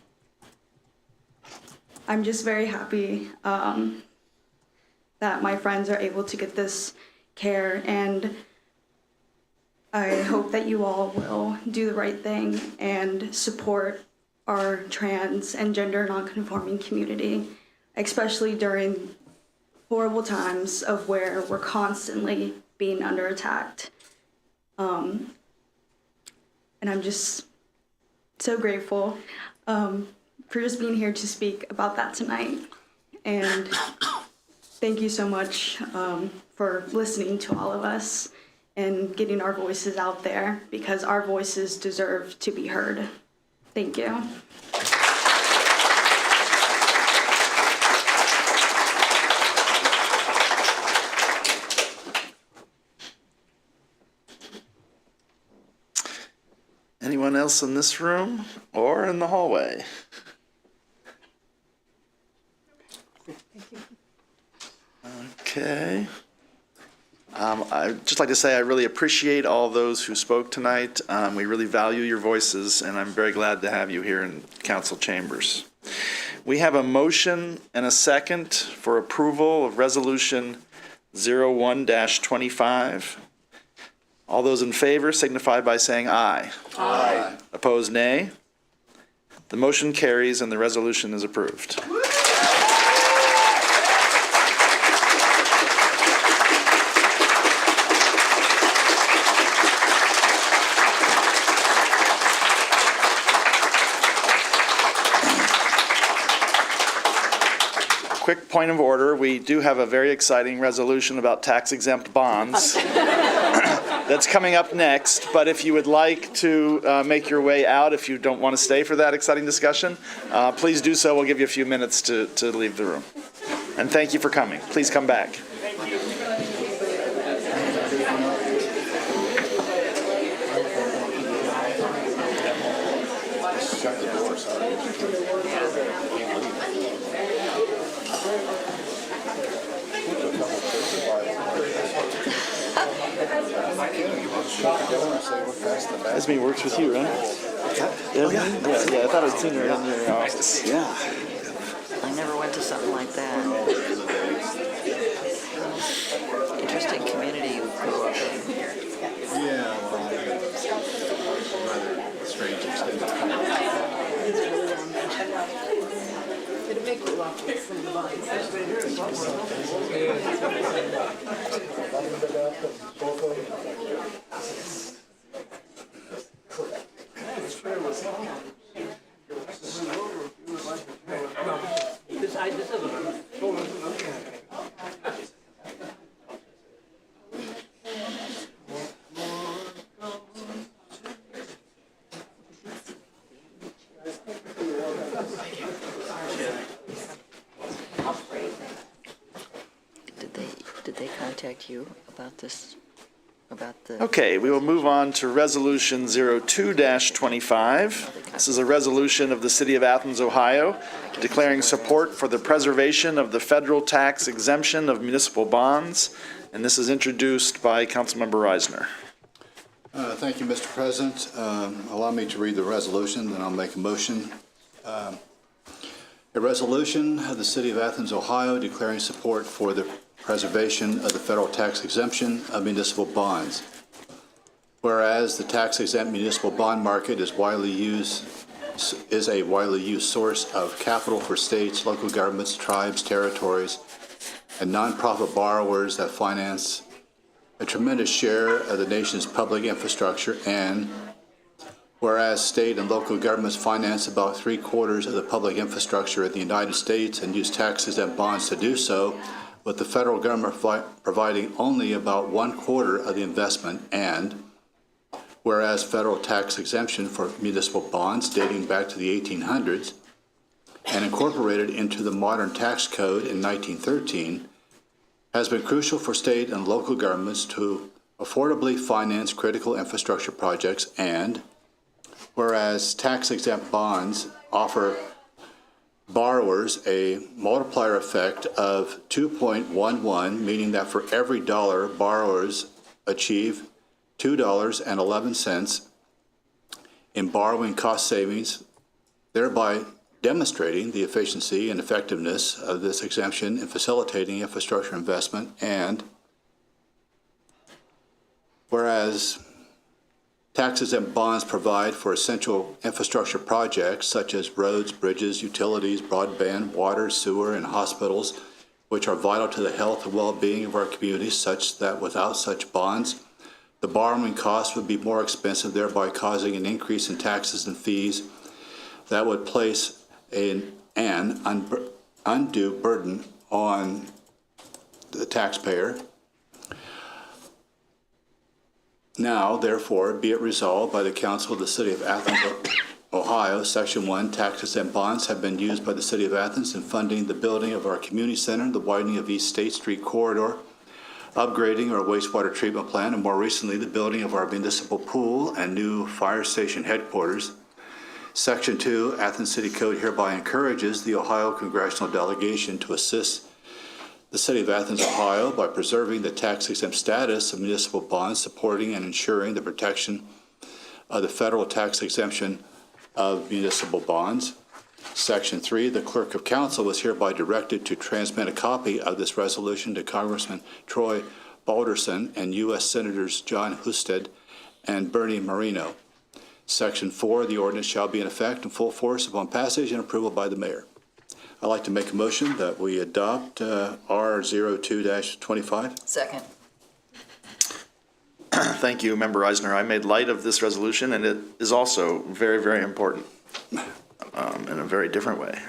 I'm just very happy that my friends are able to get this care, and I hope that you all will do the right thing and support our trans and gender nonconforming community, especially during horrible times of where we're constantly being under attacked. And I'm just so grateful for just being here to speak about that tonight. And thank you so much for listening to all of us and getting our voices out there, because our voices deserve to be heard. Thank you. Anyone else in this room or in the hallway? Okay. I'd just like to say I really appreciate all those who spoke tonight. We really value your voices, and I'm very glad to have you here in council chambers. We have a motion and a second for approval of Resolution 01-25. All those in favor signify by saying aye. Aye. Opposed, nay. The motion carries and the resolution is approved. Quick point of order, we do have a very exciting resolution about tax-exempt bonds that's coming up next, but if you would like to make your way out, if you don't want to stay for that exciting discussion, please do so. We'll give you a few minutes to leave the room. And thank you for coming. Please come back. Esme works with you, right? Yeah, I thought I'd seen her in your office. Yeah. I never went to something like that. Interesting community you grew up in. Yeah, well, rather strange extended It'd make you laugh with some of the lines. Did they contact you about this about the. Okay, we will move on to Resolution 02-25. This is a resolution of the City of Athens, Ohio, declaring support for the preservation of the federal tax exemption of municipal bonds, and this is introduced by Councilmember Reisner. Thank you, Mr. President. Allow me to read the resolution, then I'll make a motion. A resolution of the City of Athens, Ohio, declaring support for the preservation of the federal tax exemption of municipal bonds. Whereas the tax-exempt municipal bond market is a widely used source of capital for states, local governments, tribes, territories, and nonprofit borrowers that finance a tremendous share of the nation's public infrastructure, and whereas state and local governments finance about 3/4 of the public infrastructure in the United States and use tax-exempt bonds to do so, with the federal government providing only about 1/4 of the investment, and whereas federal tax exemption for municipal bonds dating back to the 1800s and incorporated into the modern tax code in 1913 has been crucial for state and local governments to affordably finance critical infrastructure projects, and whereas tax-exempt bonds offer borrowers a multiplier effect of 2.11, meaning that for every dollar, borrowers achieve $2.11 in borrowing cost savings, thereby demonstrating the efficiency and effectiveness of this exemption in facilitating infrastructure investment. And whereas tax-exempt bonds provide for essential infrastructure projects such as roads, bridges, utilities, broadband, water, sewer, and hospitals, which are vital to the health and well-being of our communities, such that without such bonds, the borrowing costs would be more expensive, thereby causing an increase in taxes and fees that would place an undue burden on the taxpayer. Now, therefore, be it resolved by the Council of the City of Athens, Ohio, Section 1, tax-exempt bonds have been used by the City of Athens in funding the building of our community center, the widening of East State Street corridor, upgrading our wastewater treatment plant, and more recently, the building of our municipal pool and new fire station headquarters. Section 2, Athens City Code hereby encourages the Ohio Congressional Delegation to assist the City of Athens, Ohio, by preserving the tax-exempt status of municipal bonds, supporting and ensuring the protection of the federal tax exemption of municipal bonds. Section 3, the Clerk of Council was hereby directed to transmit a copy of this resolution to Congressman Troy Balderson and U.S. Senators John Husted and Bernie Moreno. Section 4, the ordinance shall be in effect and full force upon passage and approval by the mayor. I'd like to make a motion that we adopt R02-25. Second. Thank you, Member Eisner. I made light of this resolution, and it is also very, very important in a very different way.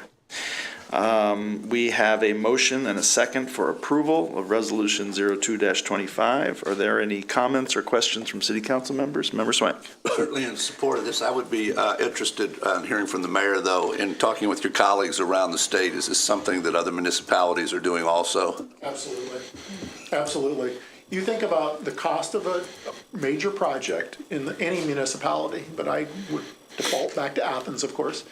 We have a motion and a second for approval of Resolution 02-25. Are there any comments or questions from City Council members? Member Swank. Certainly in support of this. I would be interested in hearing from the mayor, though, in talking with your colleagues around the state. Is this something that other municipalities are doing also? Absolutely. Absolutely. You think about the cost of a major project in any municipality, but I would default back to Athens, of course.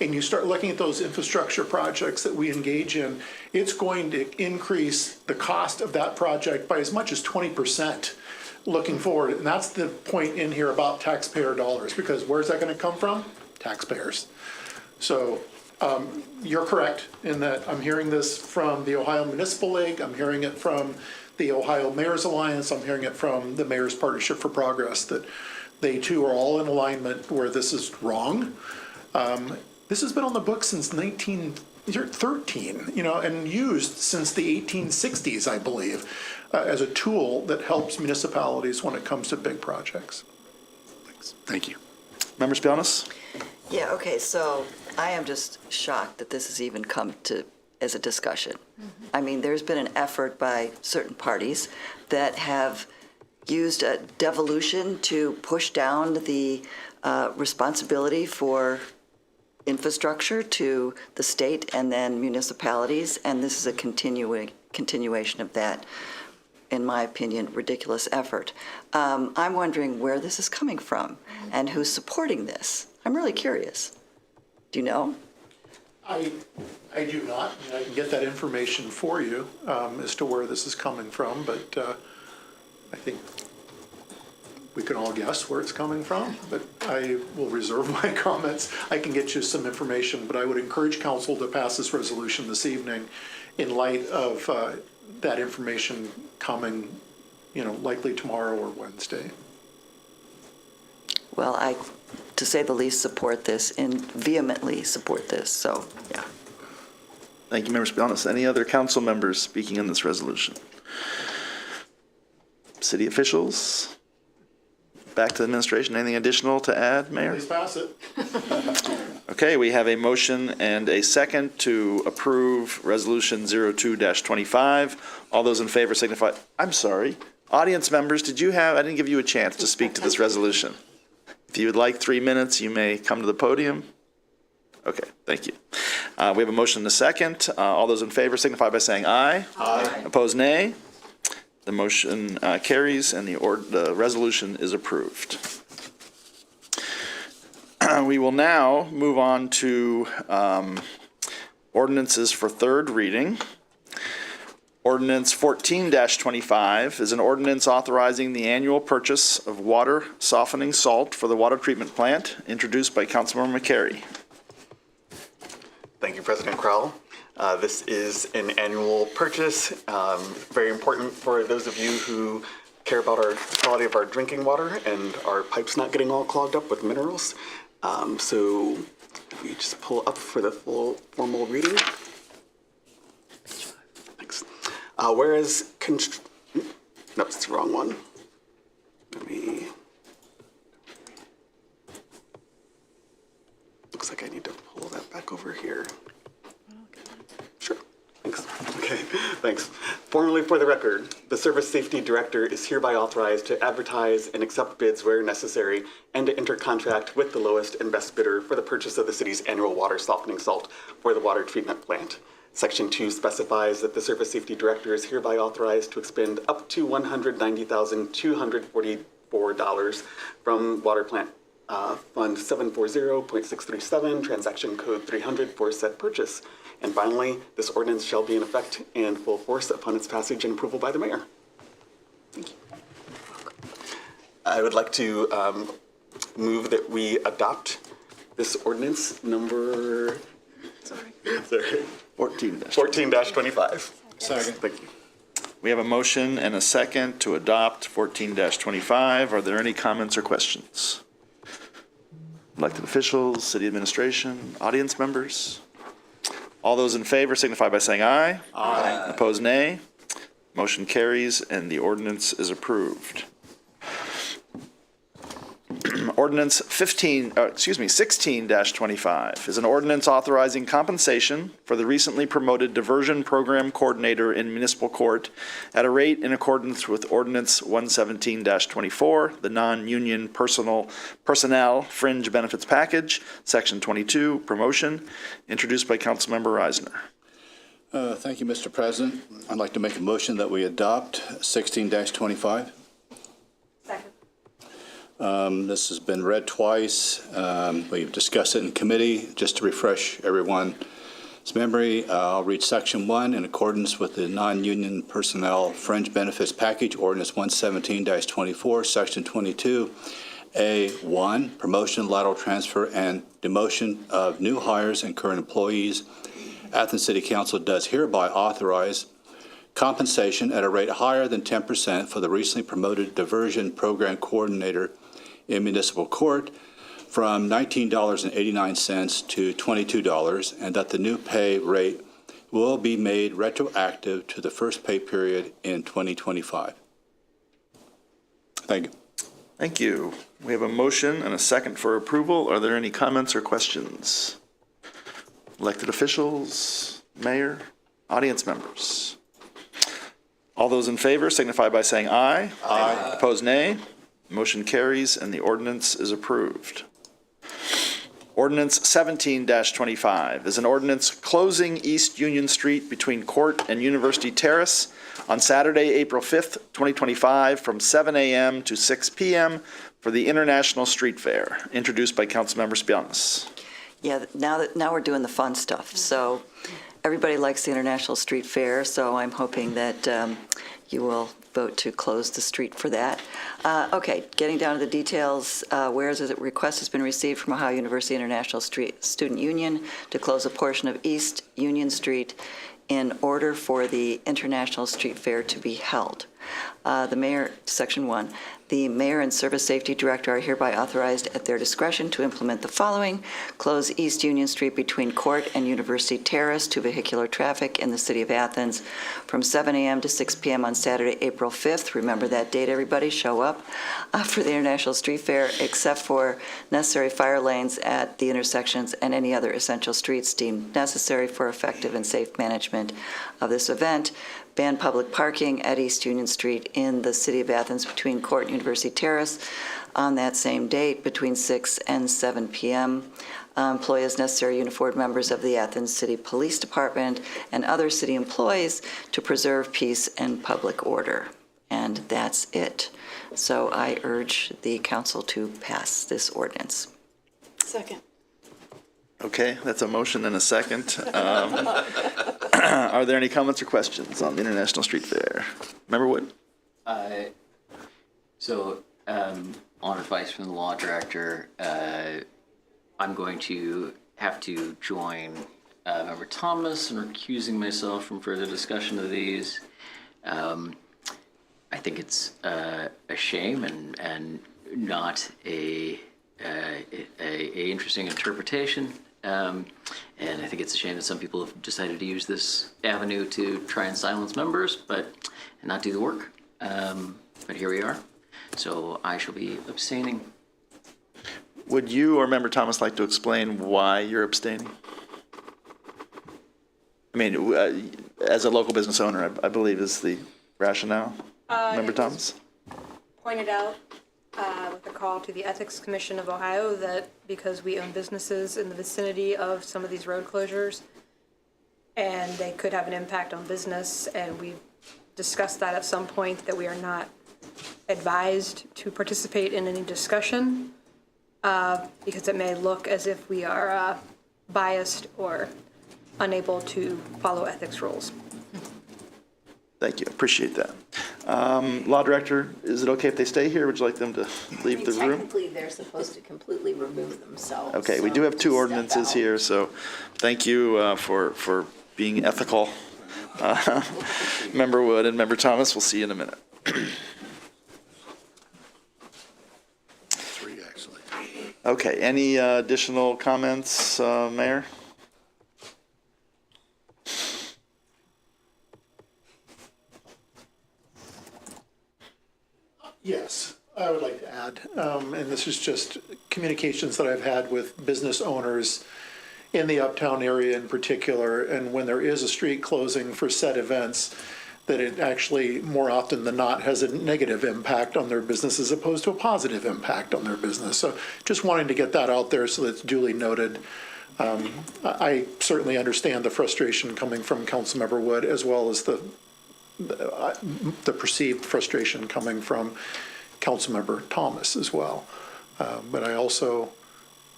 And you start looking at those infrastructure projects that we engage in, it's going to increase the cost of that project by as much as 20% looking forward. And that's the point in here about taxpayer dollars, because where's that going to come from? Taxpayers. So you're correct in that I'm hearing this from the Ohio Municipal League, I'm hearing it from the Ohio Mayor's Alliance, I'm hearing it from the Mayor's Partnership for Progress, that they too are all in alignment where this is wrong. This has been on the books since 1913, and used since the 1860s, I believe, as a tool that helps municipalities when it comes to big projects. Thank you. Member Spielness? Yeah, okay, so I am just shocked that this has even come to as a discussion. I mean, there's been an effort by certain parties that have used a devolution to push down the responsibility for infrastructure to the state and then municipalities, and this is a continuation of that. in my opinion, ridiculous effort. I'm wondering where this is coming from and who's supporting this. I'm really curious. Do you know? I do not. I mean, I can get that information for you as to where this is coming from, but I think we can all guess where it's coming from, but I will reserve my comments. I can get you some information, but I would encourage council to pass this resolution this evening in light of that information coming, likely tomorrow or Wednesday. Well, I, to say the least, support this and vehemently support this, so, yeah. Thank you, Member Spionis. Any other council members speaking in this resolution? City officials? Back to the administration. Anything additional to add, Mayor? Please pass it. Okay, we have a motion and a second to approve Resolution 02-25. All those in favor signify, I'm sorry, audience members, I didn't give you a chance to speak to this resolution. If you would like 3 minutes, you may come to the podium. Okay, thank you. We have a motion and a second. All those in favor signify by saying aye. Aye. Opposed, nay. The motion carries and the resolution is approved. We will now move on to ordinances for third reading. Ordinance 14-25 is an ordinance authorizing the annual purchase of water softening salt for the water treatment plant, introduced by Councilmember McCary. Thank you, President Crowell. This is an annual purchase, very important for those of you who care about our quality of our drinking water and our pipes not getting all clogged up with minerals. So if we just pull up for the full formal reading. Thanks. Whereas, nope, it's the wrong one. Looks like I need to pull that back over here. Sure. Thanks. Okay, thanks. Formally for the record, the Service Safety Director is hereby authorized to advertise and accept bids where necessary and to enter contract with the lowest and best bidder for the purchase of the city's annual water softening salt for the water treatment plant. Section 2 specifies that the Service Safety Director is hereby authorized to expend up to $190,244 from Water Plant Fund 740.637, Transaction Code 300 for said purchase. And finally, this ordinance shall be in effect and full force upon its passage and approval by the mayor. Thank you. I would like to move that we adopt this ordinance number 14-25. Second. Thank you. We have a motion and a second to adopt 14-25. Are there any comments or questions? Elected officials, city administration, audience members? All those in favor signify by saying aye. Aye. Opposed, nay. Motion carries and the ordinance is approved. Ordinance 16-25 is an ordinance authorizing compensation for the recently promoted diversion program coordinator in municipal court at a rate in accordance with Ordinance 117-24, the non-union personnel fringe benefits package, Section 22, promotion, introduced by Councilmember Reisner. Thank you, Mr. President. I'd like to make a motion that we adopt 16-25. This has been read twice. We've discussed it in committee. Just to refresh everyone's memory, I'll read Section 1 in accordance with the non-union personnel fringe benefits package, Ordinance 117-24, Section 22, A1, promotion, lateral transfer, and demotion of new hires and current employees. Athens City Council does hereby authorize compensation at a rate higher than 10% for the recently promoted diversion program coordinator in municipal court from $19.89 to $22, and that the new pay rate will be made retroactive to the first pay period in 2025. Thank you. Thank you. We have a motion and a second for approval. Are there any comments or questions? Elected officials, mayor, audience members? All those in favor signify by saying aye. Aye. Opposed, nay. Motion carries and the ordinance is approved. Ordinance 17-25 is an ordinance closing East Union Street between Court and University Terrace on Saturday, April 5th, 2025, from 7 a.m. to 6 p.m. for the International Street Fair, introduced by Councilmember Spianis. Yeah, now we're doing the fun stuff. So everybody likes the International Street Fair, so I'm hoping that you will vote to close the street for that. Okay, getting down to the details, whereas a request has been received from Ohio University International Student Union to close a portion of East Union Street in order for the International Street Fair to be held. The mayor, section 1, the mayor and service safety director are hereby authorized at their discretion to implement the following: close East Union Street between Court and University Terrace to vehicular traffic in the city of Athens from 7 a.m. to 6 p.m. on Saturday, April 5th. Remember that date, everybody, show up for the International Street Fair, except for necessary fire lanes at the intersections and any other essential streets deemed necessary for effective and safe management of this event. Ban public parking at East Union Street in the city of Athens between Court and University Terrace on that same date between 6 and 7 p.m. Employ as necessary uniformed members of the Athens City Police Department and other city employees to preserve peace and public order. And that's it. So I urge the council to pass this ordinance. Second. Okay, that's a motion and a second. Are there any comments or questions on the International Street Fair? Member Wood? On advice from the law director, I'm going to have to join Member Thomas in recusing myself from further discussion of these. I think it's a shame and not a interesting interpretation. And I think it's a shame that some people have decided to use this avenue to try and silence members, and not do the work. But here we are. So I shall be abstaining. Would you or Member Thomas like to explain why you're abstaining? I mean, as a local business owner, I believe is the rationale. Member Thomas? Pointed out with a call to the Ethics Commission of Ohio that because we own businesses in the vicinity of some of these road closures and they could have an impact on business, and we discussed that at some point, that we are not advised to participate in any discussion because it may look as if we are biased or unable to follow ethics rules. Thank you, appreciate that. Law Director, is it okay if they stay here? Would you like them to leave the room? Technically, they're supposed to completely remove themselves. Okay, we do have two ordinances here, so thank you for being ethical. Member Wood and Member Thomas, we'll see you in a minute. Three, actually. Okay, any additional comments, Mayor? Yes, I would like to add, and this is just communications that I've had with business owners in the uptown area in particular, and when there is a street closing for said events, that it actually, more often than not, has a negative impact on their business as opposed to a positive impact on their business. So just wanting to get that out there so that it's duly noted. I certainly understand the frustration coming from Councilmember Wood, as well as the perceived frustration coming from Councilmember Thomas as well. But I also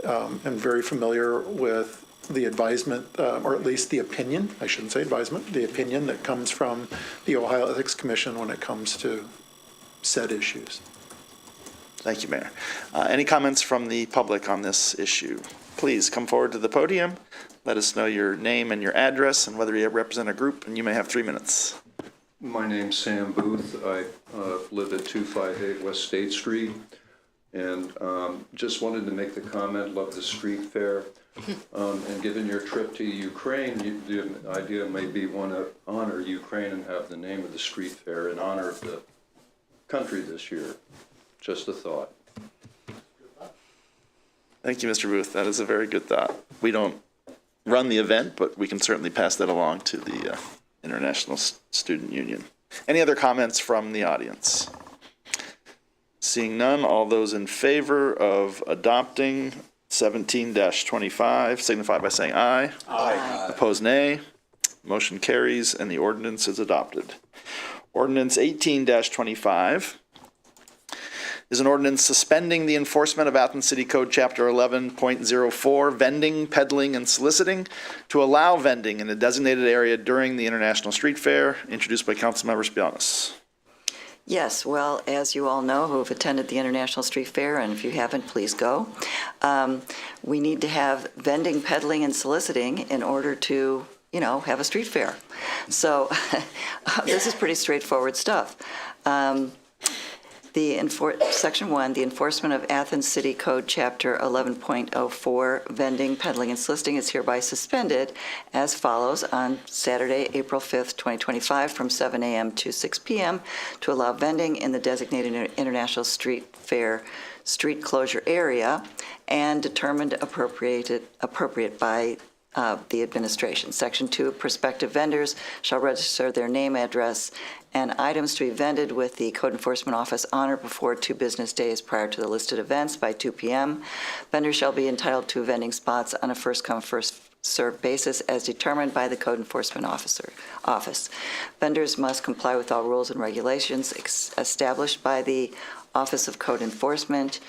am very familiar with the advisement, or at least the opinion, I shouldn't say advisement, the opinion that comes from the Ohio Ethics Commission when it comes to said issues. Thank you, Mayor. Any comments from the public on this issue? Please come forward to the podium. Let us know your name and your address and whether you represent a group, and you may have 3 minutes. My name's Sam Booth. I live at 258 West State Street, and just wanted to make the comment, love the street fair. And given your trip to Ukraine, the idea may be want to honor Ukraine and have the name of the street fair in honor of the country this year. Just a thought. Thank you, Mr. Booth. That is a very good thought. We don't run the event, but we can certainly pass that along to the International Student Union. Any other comments from the audience? Seeing none, all those in favor of adopting 17-25, signify by saying aye. Aye. Opposed, nay. Motion carries, and the ordinance is adopted. Ordinance 18-25 is an ordinance suspending the enforcement of Athens City Code Chapter 11.04, vending, peddling, and soliciting, to allow vending in a designated area during the International Street Fair, introduced by Councilmember Spianis. Yes, well, as you all know who have attended the International Street Fair, and if you haven't, please go. We need to have vending, peddling, and soliciting in order to, have a street fair. So this is pretty straightforward stuff. Section 1, the enforcement of Athens City Code Chapter 11.04, vending, peddling, and soliciting is hereby suspended as follows on Saturday, April 5th, 2025, from 7 a.m. to 6 p.m. to allow vending in the designated International Street Fair street closure area and determined appropriate by the administration. Section 2, prospective vendors shall register their name, address, and items to be vended with the Code Enforcement Office on or before 2 business days prior to the listed events by 2 p.m. Vendors shall be entitled to vending spots on a first-come, first-served basis as determined by the Code Enforcement Office. Vendors must comply with all rules and regulations established by the Office of Code Enforcement.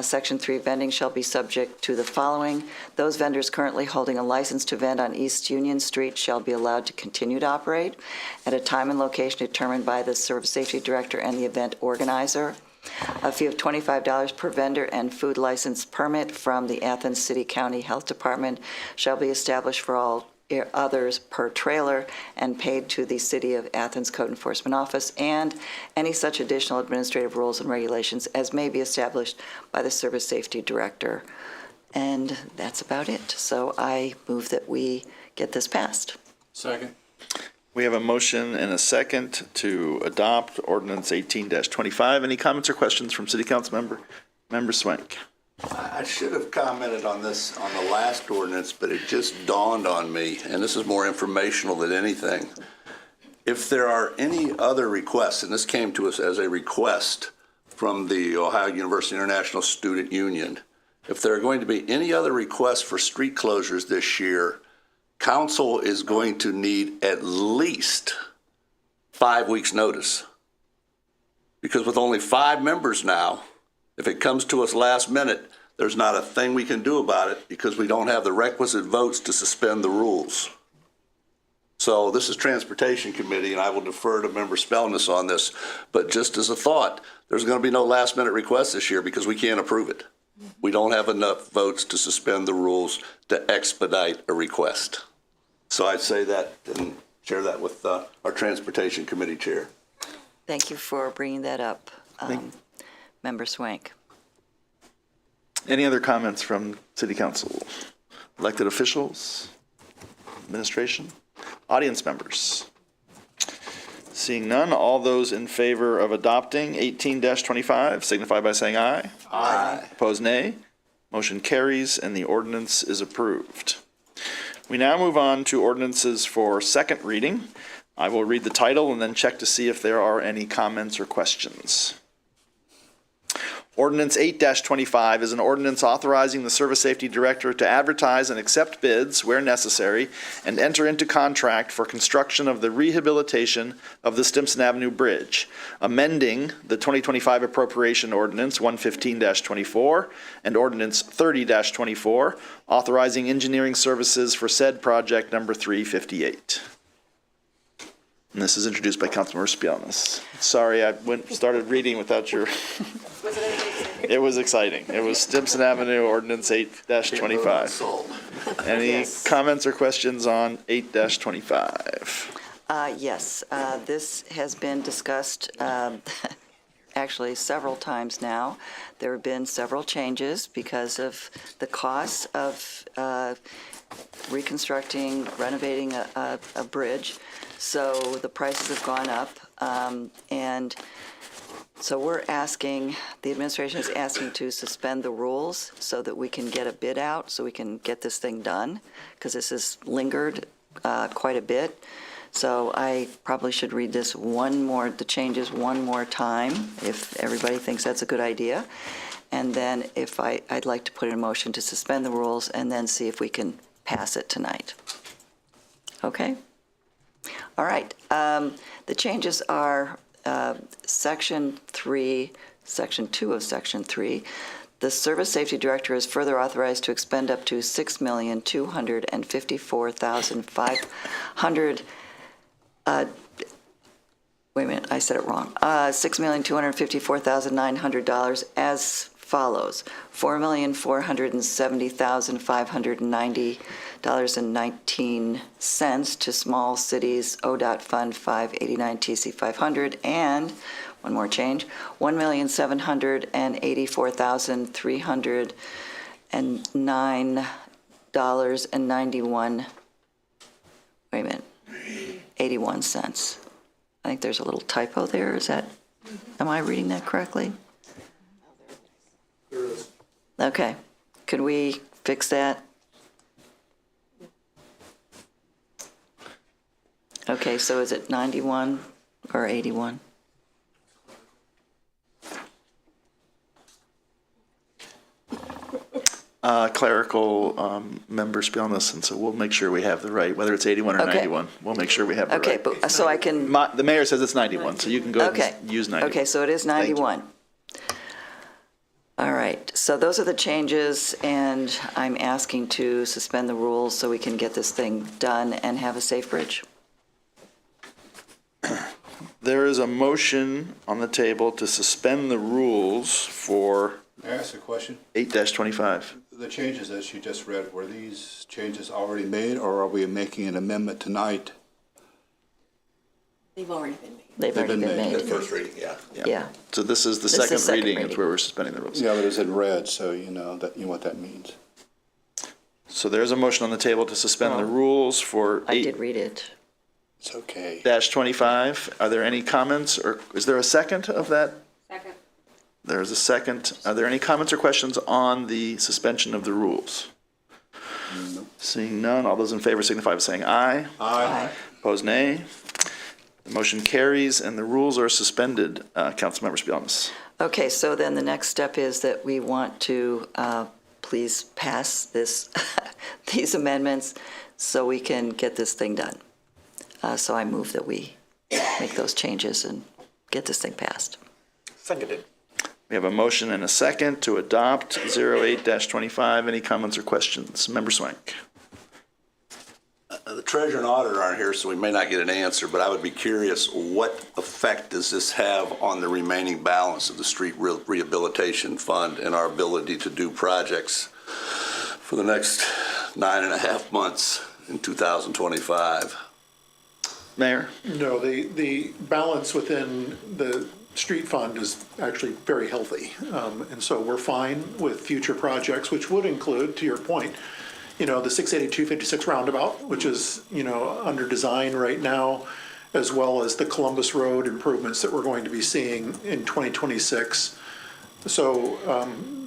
Section 3, vending shall be subject to the following. Those vendors currently holding a license to vend on East Union Street shall be allowed to continue to operate at a time and location determined by the Service Safety Director and the event organizer. A fee of $25 per vendor and food license permit from the Athens City County Health Department shall be established for all others per trailer and paid to the City of Athens Code Enforcement Office, and any such additional administrative rules and regulations as may be established by the Service Safety Director. And that's about it. So I move that we get this passed. Second. We have a motion and a second to adopt ordinance 18-25. Any comments or questions from City Council Member Swank? I should have commented on this on the last ordinance, but it just dawned on me, and this is more informational than anything. If there are any other requests, and this came to us as a request from the Ohio University International Student Union, if there are going to be any other requests for street closures this year, council is going to need at least 5 weeks' notice. Because with only 5 members now, if it comes to us last minute, there's not a thing we can do about it because we don't have the requisite votes to suspend the rules. So this is Transportation Committee, and I will defer to Member Spellness on this. But just as a thought, there's going to be no last minute requests this year because we can't approve it. We don't have enough votes to suspend the rules to expedite a request. So I'd say that and share that with our Transportation Committee Chair. Thank you for bringing that up, Member Swank. Any other comments from City Council? Elected officials? Administration? Audience members? Seeing none, all those in favor of adopting 18-25 signify by saying aye. Aye. Opposed, nay. Motion carries and the ordinance is approved. We now move on to ordinances for second reading. I will read the title and then check to see if there are any comments or questions. Ordinance 8-25 is an ordinance authorizing the Service Safety Director to advertise and accept bids where necessary and enter into contract for construction of the rehabilitation of the Stimson Avenue Bridge, amending the 2025 appropriation ordinance 115-24 and ordinance 30-24, authorizing engineering services for said project number 358. And this is introduced by Councilmember Spianis. Sorry, I started reading without your... It was exciting. It was Stimson Avenue Ordinance 8-25. Any comments or questions on 8-25? Yes, this has been discussed actually several times now. There have been several changes because of the cost of reconstructing, renovating a bridge. So the prices have gone up, and so we're asking, the administration is asking to suspend the rules so that we can get a bid out, so we can get this thing done, because this has lingered quite a bit. So I probably should read this the changes one more time, if everybody thinks that's a good idea. and then if I'd like to put in a motion to suspend the rules and then see if we can pass it tonight. Okay? All right. The changes are Section 3, Section 2 of Section 3. The Service Safety Director is further authorized to expend up to $6,254,500. Wait a minute, I said it wrong. $6,254,900 as follows: $4,470,590.19 to Small Cities ODOT Fund 589 TC 500, and one more change, $1,784,309.91. Wait a minute, 81 cents. I think there's a little typo there. Is that, am I reading that correctly? There is. Okay. Could we fix that? Okay, so is it 91 or 81? Clerical members be on this, and so we'll make sure we have the right, whether it's 81 or Okay. 91. We'll make sure we have the Okay, right. but so I can, The mayor says it's 91, so you can go ahead okay. and use 91. Okay, so it is Thank you. 91. All right, so those are the changes, and I'm asking to suspend the rules so we can get this thing done and have a safe bridge. There is a motion on the table to suspend the rules for May I ask a question? 8-25. The changes that you just read, were these changes already made, or are we making an amendment tonight? They've already been made. They've already been made. First reading, yeah. Yeah. So this is the This is second reading of where we're suspending the rules. Yeah, but it's in red, so you know what that means. So there's a motion on the table to suspend the rules for I did read it. It's okay. 8-25. Are there any comments, or is there a second of that? Second. There's a second. Are there any comments or questions on the suspension of the rules? Seeing none, all those in favor signify by saying aye. Aye. Opposed, nay. The motion carries and the rules are suspended. Councilmember Spielness. Okay, so then the next step is that we want to please pass this, these amendments so we can get this thing done. So I move that we make those changes and get this thing passed. Seconded. We have a motion and a second to adopt 08-25. Any comments or questions? Member Swank. The treasurer and auditor aren't here, so we may not get an answer, but I would be curious, what effect does this have on the remaining balance of the street rehabilitation fund and our ability to do projects for the next 9.5 months in 2025? Mayor? No, the balance within the street fund is actually very healthy. And so we're fine with future projects, which would include, to your point, the 682-56 roundabout, which is, under design right now, as well as the Columbus Road improvements that we're going to be seeing in 2026. So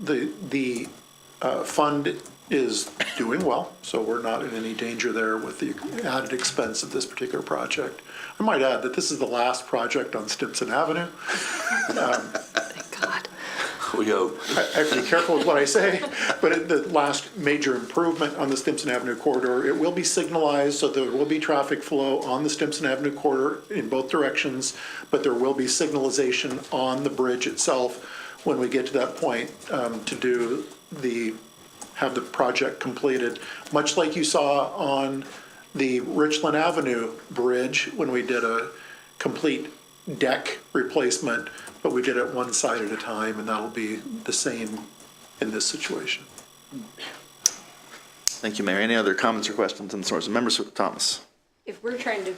the fund is doing well, so we're not in any danger there with the added expense of this particular project. I might add that this is the last project on Stimson Avenue. Thank God. We hope. I have to be careful with what I say, but the last major improvement on the Stimson Avenue corridor, it will be signalized, so there will be traffic flow on the Stimson Avenue corridor in both directions, but there will be signalization on the bridge itself when we get to that point to have the project completed, much like you saw on the Richland Avenue Bridge when we did a complete deck replacement, but we did it one side at a time, and that'll be the same in this situation. Thank you, Mayor. Any other comments or questions on the source? Member Thomas. If we're trying to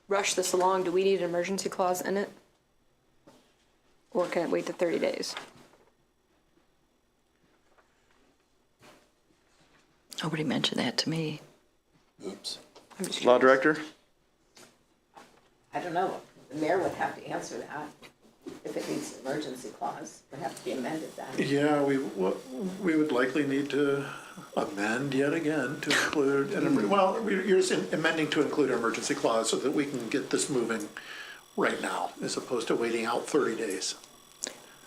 rush this along, do we need an emergency clause in it? Or can it wait to 30 days? Nobody mentioned that to me. Oops. Law Director? I don't know. The mayor would have to answer that. If it needs an emergency clause, it would have to be amended then. Yeah, we would likely need to amend yet again to include, you're just amending to include an emergency clause so that we can get this moving right now, as opposed to waiting out 30 days.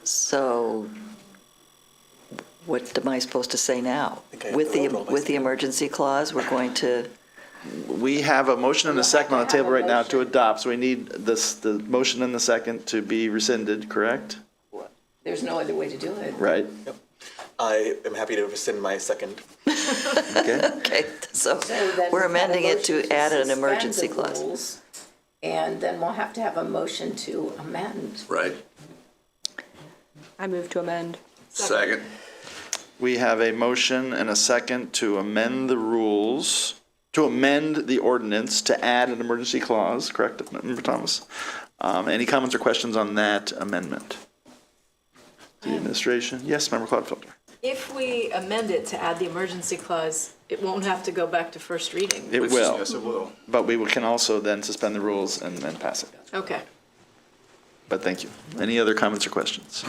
So What am I supposed to say now? think I have With to the, vote on with the emergency clause, we're going to, We have a motion and a second on the table right now to adopt, so we need the motion and the second to be rescinded, correct? There's no other way to do it. Right? I am happy to rescind my second. Okay. okay, so then we're we have a amending it to motion add an suspend emergency the clause. rules, and then we'll have to have a motion to amend. Right. I move to amend. Second. We have a motion and a second to amend the rules, to amend the ordinance to add an emergency clause, correct, Member Thomas? Any comments or questions on that amendment? The administration? Yes, Member Cloudfelter. If we amend it to add the emergency clause, it won't have to go back to first reading. It will. Yes, it will. But we can also then suspend the rules and then pass it. Okay. But thank you. Any other comments or questions?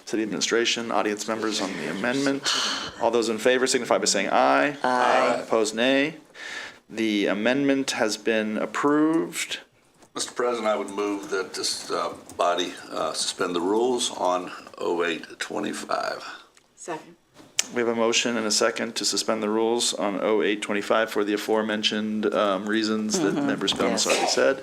City administration, audience members on the amendment. All those in favor signify by saying aye. Aye. Opposed, nay. The amendment has been approved. Mr. President, I would move that this body suspend the rules on 0825. Second. We have a motion and a second to suspend the rules on 0825 for the aforementioned reasons that Member Stone's already said.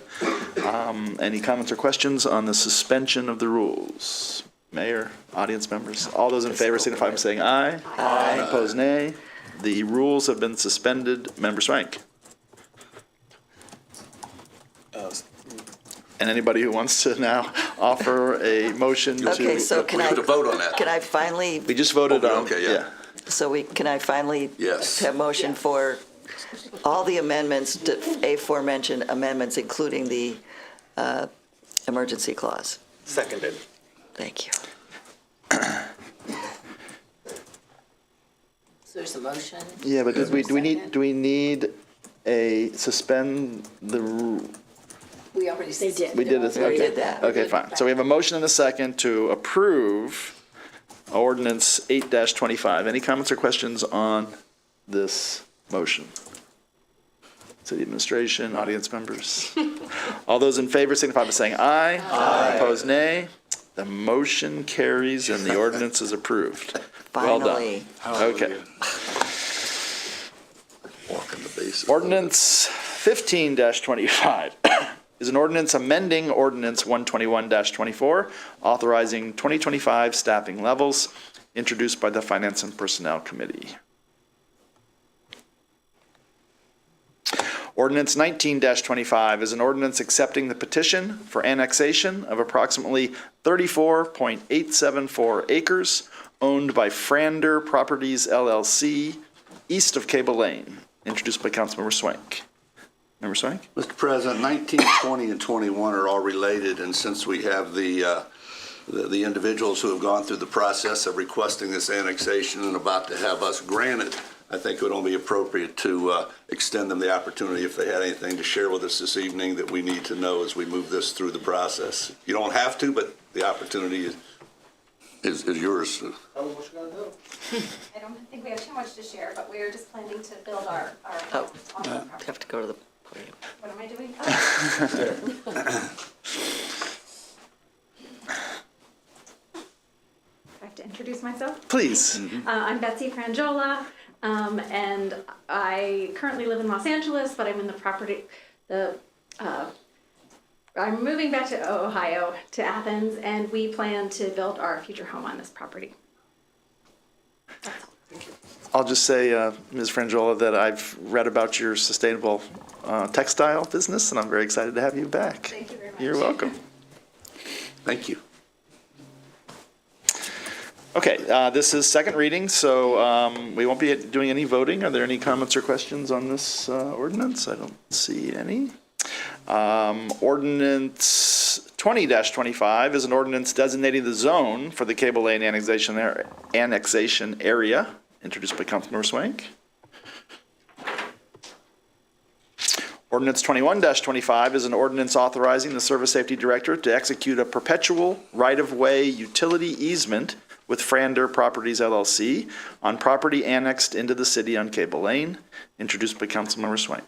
Any comments or questions on the suspension of the rules? Mayor, audience members, all those in favor signify by saying aye. Aye. Opposed, nay. The rules have been suspended. Member Swank. And anybody who wants to now offer a motion to. Okay, so can We I? have to vote on that. Can I finally, We just voted on. Okay, yeah. can I finally? Yes. Have motion for all the amendments, aforementioned amendments, including the emergency clause? Seconded. Thank you. So there's a motion. Yeah, but Is there a second? do we need a suspend the, We already did. we did it, We okay. did that. Okay, fine. So we have a motion and a second to approve ordinance 8-25. Any comments or questions on this motion? City administration, audience members. All those in favor signify by saying aye. Aye. Opposed, nay. The motion carries and the ordinance is approved. Well done. Finally. Okay. Walking the bases. Ordinance 15-25 is an ordinance amending ordinance 121-24, authorizing 2025 staffing levels, introduced by the Finance and Personnel Committee. Ordinance 19-25 is an ordinance accepting the petition for annexation of approximately 34.874 acres owned by Frander Properties LLC, east of Cable Lane, introduced by Councilmember Swank. Member Swank? Mr. President, 19, 20, and 21 are all related, and since we have the individuals who have gone through the process of requesting this annexation and about to have us granted, I think it would only be appropriate to extend them the opportunity if they had anything to share with us this evening that we need to know as we move this through the process. You don't have to, but the opportunity is yours. I don't think we have too much to share, but we're just planning to build our home on the property. Have to go to the podium. What am I doing? I have to introduce myself. Please. I'm Betsy Frangiola, and I currently live in Los Angeles, but I'm in the property, I'm moving back to Ohio, to Athens, and we plan to build our future home on this property. I'll just say, Ms. Frangiola, that I've read about your sustainable textile business, and I'm very excited to have you back. Thank you very much. You're welcome. Thank you. Okay, this is second reading, so we won't be doing any voting. Are there any comments or questions on this ordinance? I don't see any. Ordinance 20-25 is an ordinance designating the zone for the Cable Lane annexation area, introduced by Councilmember Swank. Ordinance 21-25 is an ordinance authorizing the Service Safety Director to execute a perpetual right-of-way utility easement with Frander Properties LLC on property annexed into the city on Cable Lane, introduced by Councilmember Swank.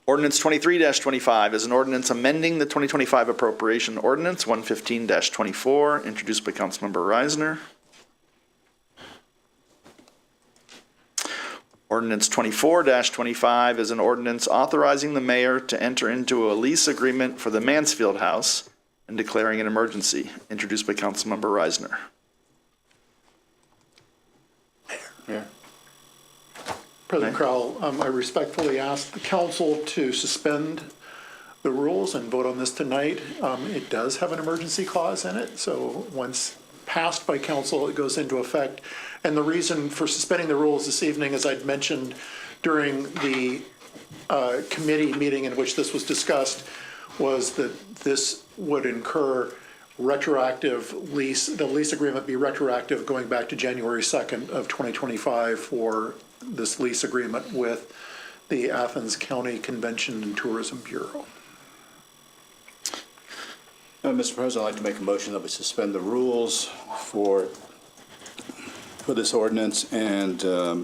Ordinance 23-25 is an ordinance amending the 2025 appropriation ordinance 115-24, introduced by Councilmember Reisner. Ordinance 24-25 is an ordinance authorizing the mayor to enter into a lease agreement for the Mansfield House and declaring an emergency, introduced by Councilmember Reisner. President Crowell, I respectfully ask the council to suspend the rules and vote on this tonight. It does have an emergency clause in it, so once passed by council, it goes into effect. And the reason for suspending the rules this evening, as I'd mentioned during the committee meeting in which this was discussed, was that this would incur retroactive the lease agreement be retroactive going back to January 2nd of 2025 for this lease agreement with the Athens County Convention and Tourism Bureau. Mr. President, I'd like to make a motion that we suspend the rules for this ordinance and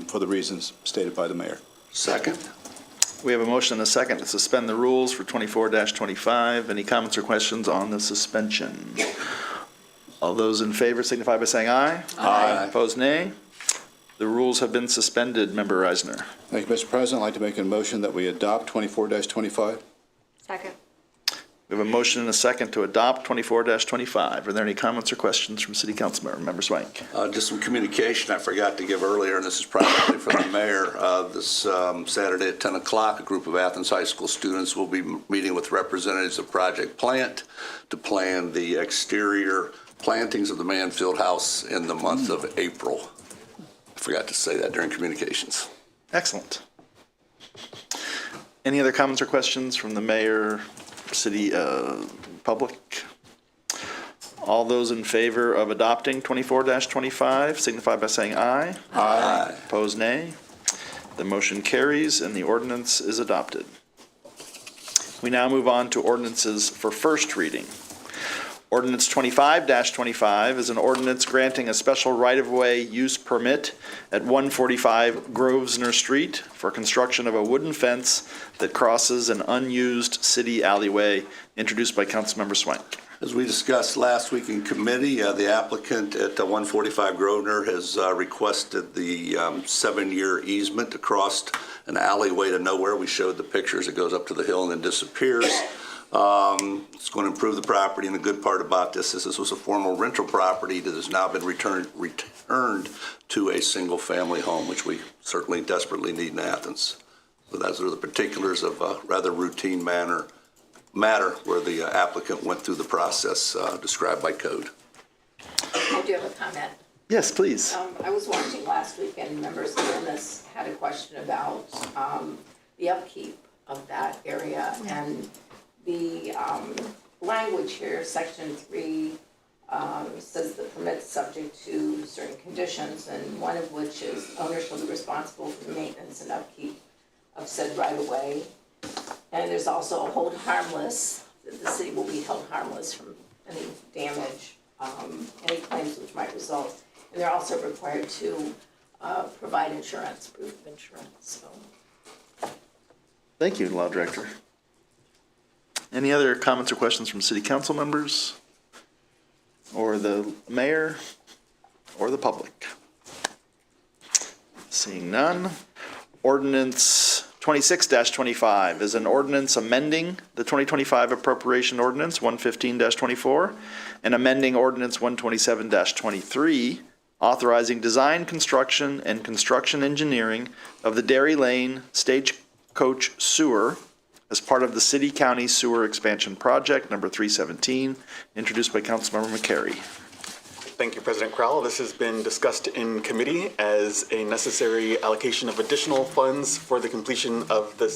for the reasons stated by the mayor. Second. We have a motion and a second to suspend the rules for 24-25. Any comments or questions on the suspension? All those in favor signify by saying aye. Aye. Opposed, nay. The rules have been suspended. Member Reisner. Thank you, Mr. President. I'd like to make a motion that we adopt 24-25. Second. We have a motion and a second to adopt 24-25. Are there any comments or questions from City Council Member Swank? Just some communication I forgot to give earlier, and this is probably for the mayor. This Saturday at 10 o'clock, a group of Athens High School students will be meeting with representatives of Project Plant to plan the exterior plantings of the Mansfield House in the month of April. I forgot to say that during communications. Excellent. Any other comments or questions from the mayor, city, public? All those in favor of adopting 24-25 signify by saying aye. Aye. Opposed, nay. The motion carries and the ordinance is adopted. We now move on to ordinances for first reading. Ordinance 25-25 is an ordinance granting a special right-of-way use permit at 145 Grosvenor Street for construction of a wooden fence that crosses an unused city alleyway, introduced by Councilmember Swank. As we discussed last week in committee, the applicant at 145 Grosvenor has requested the 7-year easement across an alleyway to nowhere. We showed the pictures. It goes up to the hill and then disappears. It's going to improve the property, and the good part about this is this was a former rental property that has now been returned to a single-family home, which we certainly desperately need in Athens. So those are the particulars of a rather routine matter where the applicant went through the process described by code. I do have a comment. Yes, please. I was watching last week, and members of this had a question about the upkeep of that area, and the language here, section 3, says the permit's subject to certain conditions, and one of which is owners shall be responsible for the maintenance and upkeep of said right-of-way. And there's also a hold harmless, that the city will be held harmless from any damage, any claims which might result. And they're also required to provide insurance, proof of insurance. So. Thank you, Law Director. Any other comments or questions from city council members or the mayor or the public? Seeing none. Ordinance 26-25 is an ordinance amending the 2025 appropriation ordinance 115-24 and amending ordinance 127-23, authorizing design, construction, and construction engineering of the Dairy Lane Stagecoach Sewer as part of the City-County Sewer Expansion Project, number 317, introduced by Councilmember McCary. Thank you, President Crowell. This has been discussed in committee as a necessary allocation of additional funds for the completion of the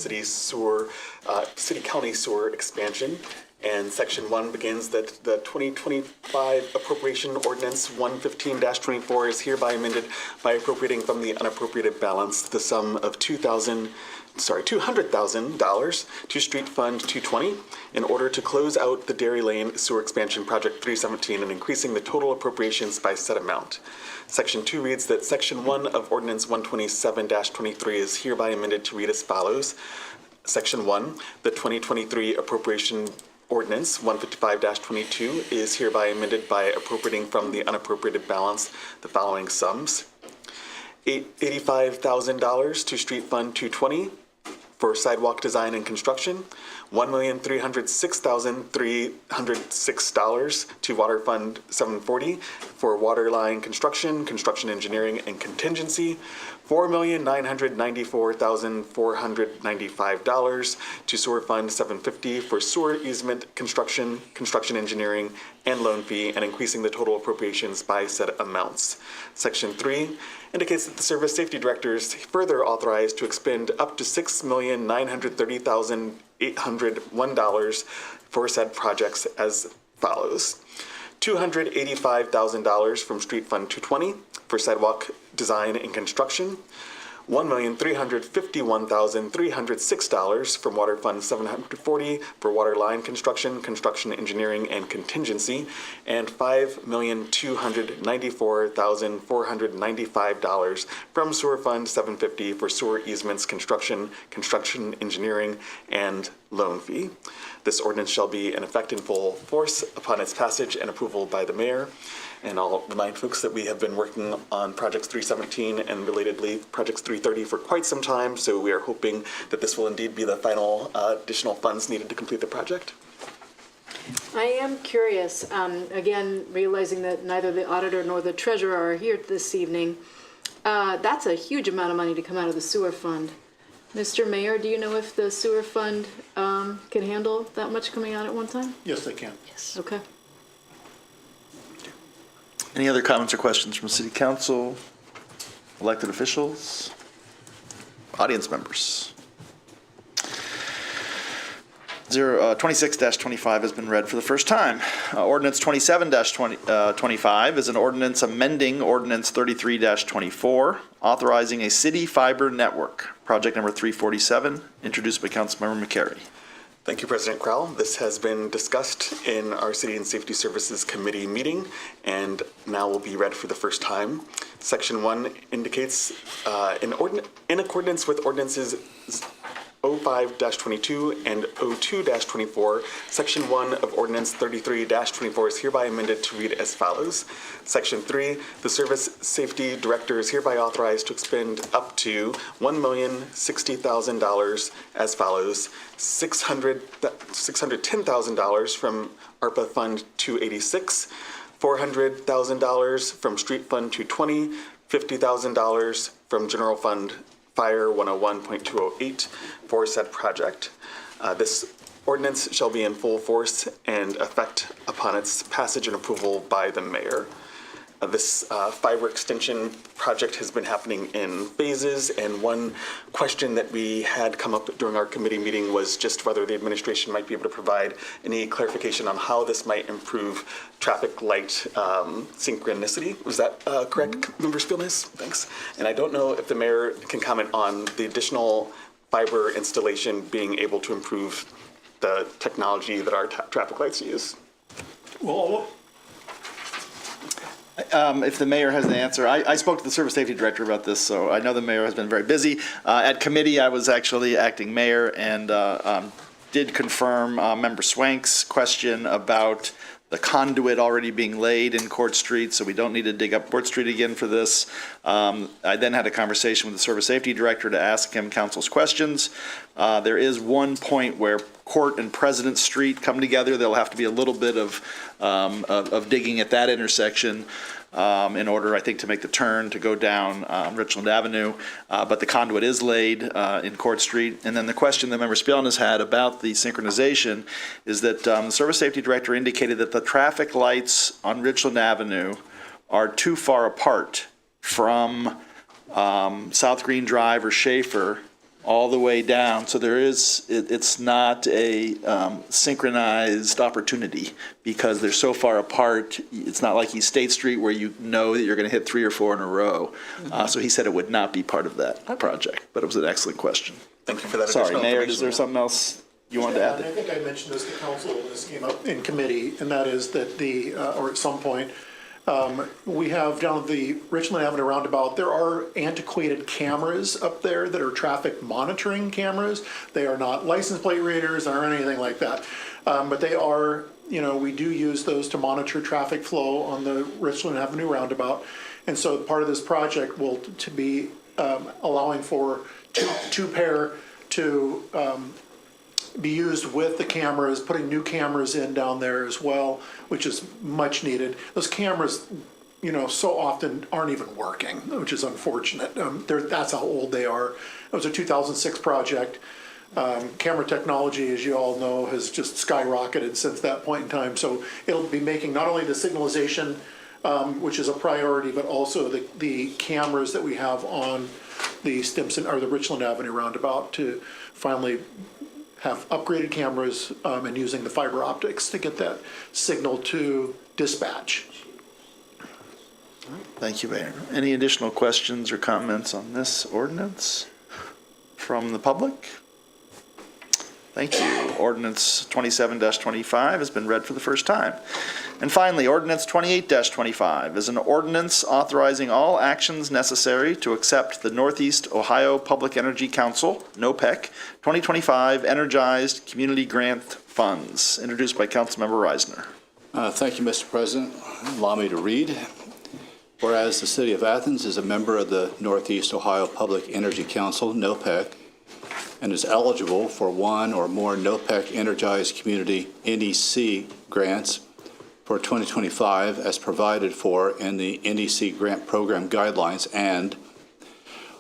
city-county sewer expansion. And section 1 begins that the 2025 appropriation ordinance 115-24 is hereby amended by appropriating from the unappropriated balance the sum of $200,000 to Street Fund 220 in order to close out the Dairy Lane Sewer Expansion Project 317 and increasing the total appropriations by said amount. Section 2 reads that Section 1 of Ordinance 127-23 is hereby amended to read as follows. Section 1, the 2023 appropriation ordinance 155-22 is hereby amended by appropriating from the unappropriated balance the following sums. $85,000 to Street Fund 220 for sidewalk design and construction, $1,306,306 to Water Fund 740 for water line construction, construction engineering, and contingency, $4,994,495 to Sewer Fund 750 for sewer easement construction, construction engineering, and loan fee, and increasing the total appropriations by said amounts. Section 3 indicates that the Service Safety Director is further authorized to expend up to $6,930,801 for said projects as follows. $285,000 from Street Fund 220 for sidewalk design and construction, $1,351,306 from Water Fund 740 for water line construction, construction engineering, and contingency, and $5,294,495 from Sewer Fund 750 for sewer easements, construction, construction engineering, and loan fee. This ordinance shall be in effect in full force upon its passage and approval by the mayor. And I'll remind folks that we have been working on Projects 317 and relatedly Projects 330 for quite some time, so we are hoping that this will indeed be the final additional funds needed to complete the project. I am curious, again, realizing that neither the auditor nor the treasurer are here this evening, that's a huge amount of money to come out of the sewer fund. Mr. Mayor, do you know if the sewer fund can handle that much coming out at one time? Yes, they can. Yes. Okay. Any other comments or questions from City Council, elected officials, audience members? 26-25 has been read for the first time. Ordinance 27-25 is an ordinance amending Ordinance 33-24, authorizing a city fiber network, project number 347, introduced by Councilmember McCary. Thank you, President Crowell. This has been discussed in our City and Safety Services Committee meeting and now will be read for the first time. Section 1 indicates in accordance with ordinances 05-22 and 02-24, Section 1 of Ordinance 33-24 is hereby amended to read as follows. Section 3, the Service Safety Director is hereby authorized to expend up to $1,060,000 as follows. $610,000 from ARPA Fund 286, $400,000 from Street Fund 220, $50,000 from General Fund Fire 101.208 for said project. This ordinance shall be in full force and effect upon its passage and approval by the mayor. This fiber extension project has been happening in phases, and one question that we had come up during our committee meeting was just whether the administration might be able to provide any clarification on how this might improve traffic light synchronicity. Was that correct, Member Spielness? Thanks. And I don't know if the mayor can comment on the additional fiber installation being able to improve the technology that our traffic lights use. Well, If the mayor has the answer, I spoke to the Service Safety Director about this, so I know the mayor has been very busy. At committee, I was actually acting mayor and did confirm Member Swank's question about the conduit already being laid in Court Street, so we don't need to dig up Court Street again for this. I then had a conversation with the Service Safety Director to ask him council's questions. There is one point where Court and President Street come together. There'll have to be a little bit of digging at that intersection in order, I think, to make the turn to go down Richland Avenue. But the conduit is laid in Court Street. And then the question that Member Spielness has had about the synchronization is that the Service Safety Director indicated that the traffic lights on Richland Avenue are too far apart from South Green Drive or Schaefer all the way down. So it's not a synchronized opportunity because they're so far apart. It's not like East State Street where you know that you're going to hit 3 or 4 in a row. So he said it would not be part of that project, but it was an excellent question. Thank you for that. Sorry, Mayor, is there something else you wanted to add? I think I mentioned this to council when this came up in committee, and that is that or at some point, We have down at the Richland Avenue roundabout, there are antiquated cameras up there that are traffic monitoring cameras. They are not license plate readers or anything like that. But they are, we do use those to monitor traffic flow on the Richland Avenue roundabout. And so part of this project will to be allowing for two pair to be used with the cameras, putting new cameras in down there as well, which is much needed. Those cameras, so often aren't even working, which is unfortunate. That's how old they are. It was a 2006 project. Camera technology, as you all know, has just skyrocketed since that point in time. So it'll be making not only the signalization, which is a priority, but also the cameras that we have on the Stimson or the Richland Avenue roundabout to finally have upgraded cameras and using the fiber optics to get that signal to dispatch. Thank you, Mayor. Any additional questions or comments on this ordinance from the public? Thank you. Ordinance 27-25 has been read for the first time. And finally, Ordinance 28-25 is an ordinance authorizing all actions necessary to accept the Northeast Ohio Public Energy Council, NOPEC, 2025 Energized Community Grant Funds, introduced by Councilmember Reisner. Thank you, Mr. President. Allow me to read. Whereas the City of Athens is a member of the Northeast Ohio Public Energy Council, NOPEC, and is eligible for one or more NOPEC Energized Community NEC grants for 2025 as provided for in the NEC Grant Program Guidelines, and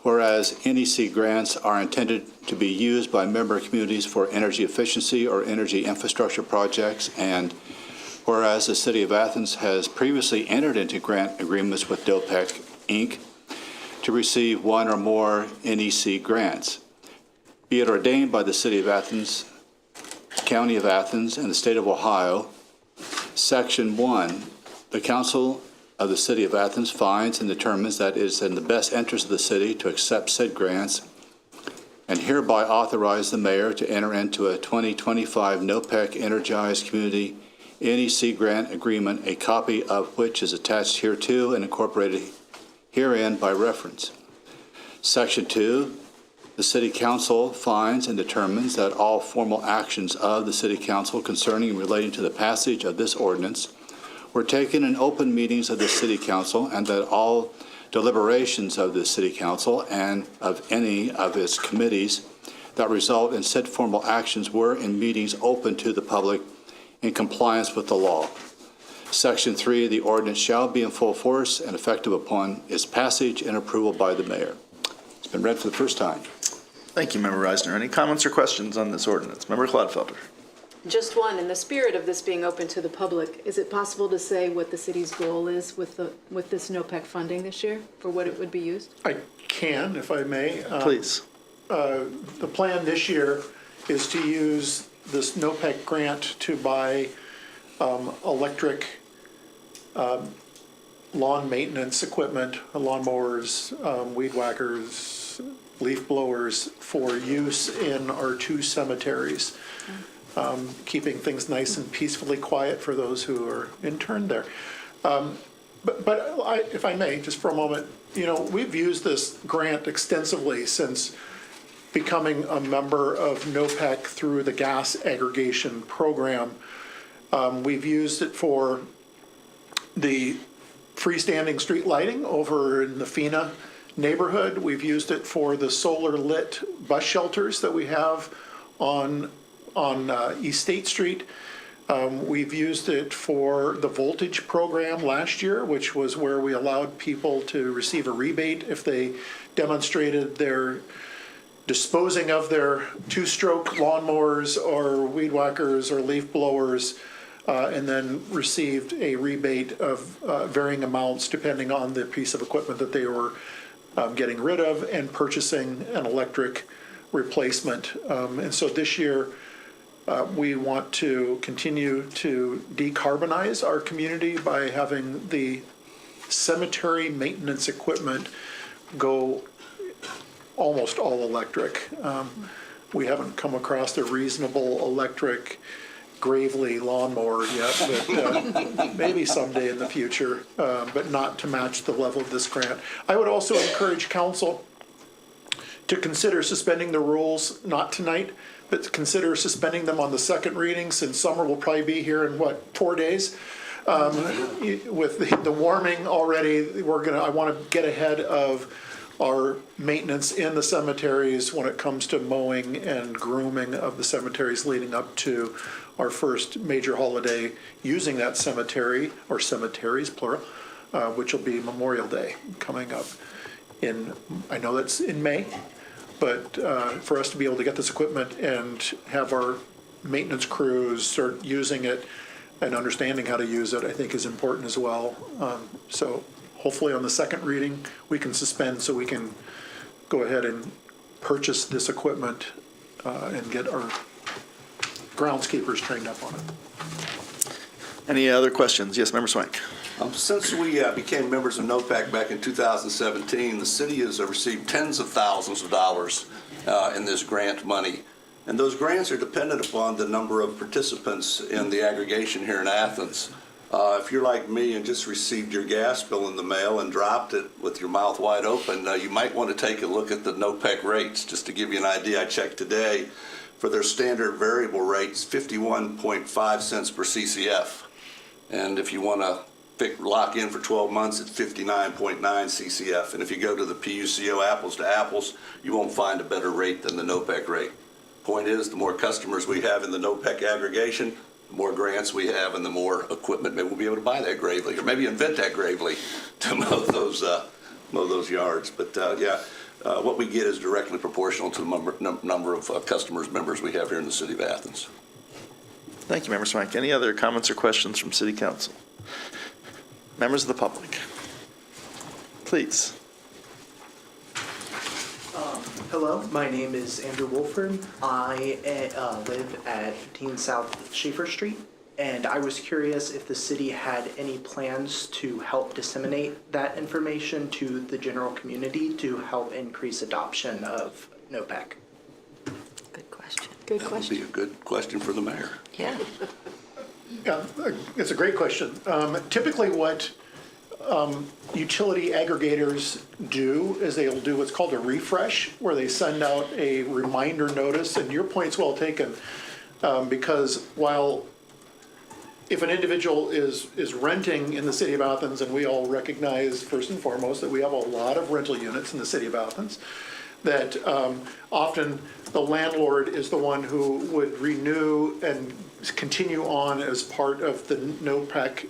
whereas NEC grants are intended to be used by member communities for energy efficiency or energy infrastructure projects, and whereas the City of Athens has previously entered into grant agreements with NOPEC, Inc. to receive one or more NEC grants. Be it ordained by the City of Athens, County of Athens, and the State of Ohio, Section 1, the Council of the City of Athens finds and determines that it is in the best interest of the city to accept said grants and hereby authorize the mayor to enter into a 2025 NOPEC Energized Community NEC grant agreement, a copy of which is attached hereto and incorporated herein by reference. Section 2, the City Council finds and determines that all formal actions of the City Council concerning and relating to the passage of this ordinance were taken in open meetings of the City Council, and that all deliberations of the City Council and of any of its committees that result in said formal actions were in meetings open to the public in compliance with the law. Section 3, the ordinance shall be in full force and effective upon its passage and approval by the mayor. It's been read for the first time. Thank you, Member Reisner. Any comments or questions on this ordinance? Member Clodfelder. Just one. In the spirit of this being open to the public, is it possible to say what the city's goal is with this NOPEC funding this year for what it would be used? I can, if I may. Please. The plan this year is to use this NOPEC grant to buy electric lawn maintenance equipment, lawnmowers, weed whackers, leaf blowers for use in our 2 cemeteries, keeping things nice and peacefully quiet for those who are interned there. But if I may, just for a moment, we've used this grant extensively since becoming a member of NOPEC through the gas aggregation program. We've used it for the freestanding street lighting over in the FINA neighborhood. We've used it for the solar lit bus shelters that we have on East State Street. We've used it for the voltage program last year, which was where we allowed people to receive a rebate if they demonstrated their disposing of their 2-stroke lawnmowers or weed whackers or leaf blowers, and then received a rebate of varying amounts depending on the piece of equipment that they were getting rid of and purchasing an electric replacement. And so this year, we want to continue to decarbonize our community by having the cemetery maintenance equipment go almost all electric. We haven't come across a reasonable electric Gravely lawnmower yet, but maybe someday in the future, but not to match the level of this grant. I would also encourage council to consider suspending the rules, not tonight, but consider suspending them on the second reading, since summer will probably be here in 4 days. With the warming already, I want to get ahead of our maintenance in the cemeteries when it comes to mowing and grooming of the cemeteries leading up to our first major holiday using that cemetery, or cemeteries plural, which will be Memorial Day coming up I know that's in May, but for us to be able to get this equipment and have our maintenance crews start using it and understanding how to use it, I think is important as well. So hopefully on the second reading, we can suspend so we can go ahead and purchase this equipment and get our groundskeepers trained up on it. Any other questions? Yes, Member Swank. Since we became members of NOPEC back in 2017, the city has received tens of thousands of dollars in this grant money. And those grants are dependent upon the number of participants in the aggregation here in Athens. If you're like me and just received your gas bill in the mail and dropped it with your mouth wide open, you might want to take a look at the NOPEC rates. Just to give you an idea, I checked today for their standard variable rates, 51.5 cents per CCF. And if you want to lock in for 12 months, it's 59.9 CCF. And if you go to the PUCO apples to apples, you won't find a better rate than the NOPEC rate. Point is, the more customers we have in the NOPEC aggregation, the more grants we have and the more equipment maybe we'll be able to buy that gravely, or maybe invent that gravely to mow those yards. But what we get is directly proportional to the number of customers, members we have here in the city of Athens. Thank you, Member Swank. Any other comments or questions from City Council? Members of the public, please. Hello, my name is Andrew Wolford. I live at 15 South Schaefer Street, and I was curious if the city had any plans to help disseminate that information to the general community to help increase adoption of NOPEC. Good question. Good That question. would be a good question for the mayor. Yeah. Yeah, it's a great question. Typically what utility aggregators do is they'll do what's called a refresh, where they send out a reminder notice, and your point's well taken, because while if an individual is renting in the city of Athens, and we all recognize first and foremost that we have a lot of rental units in the city of Athens, that often the landlord is the one who would renew and continue on as part of the NOPEC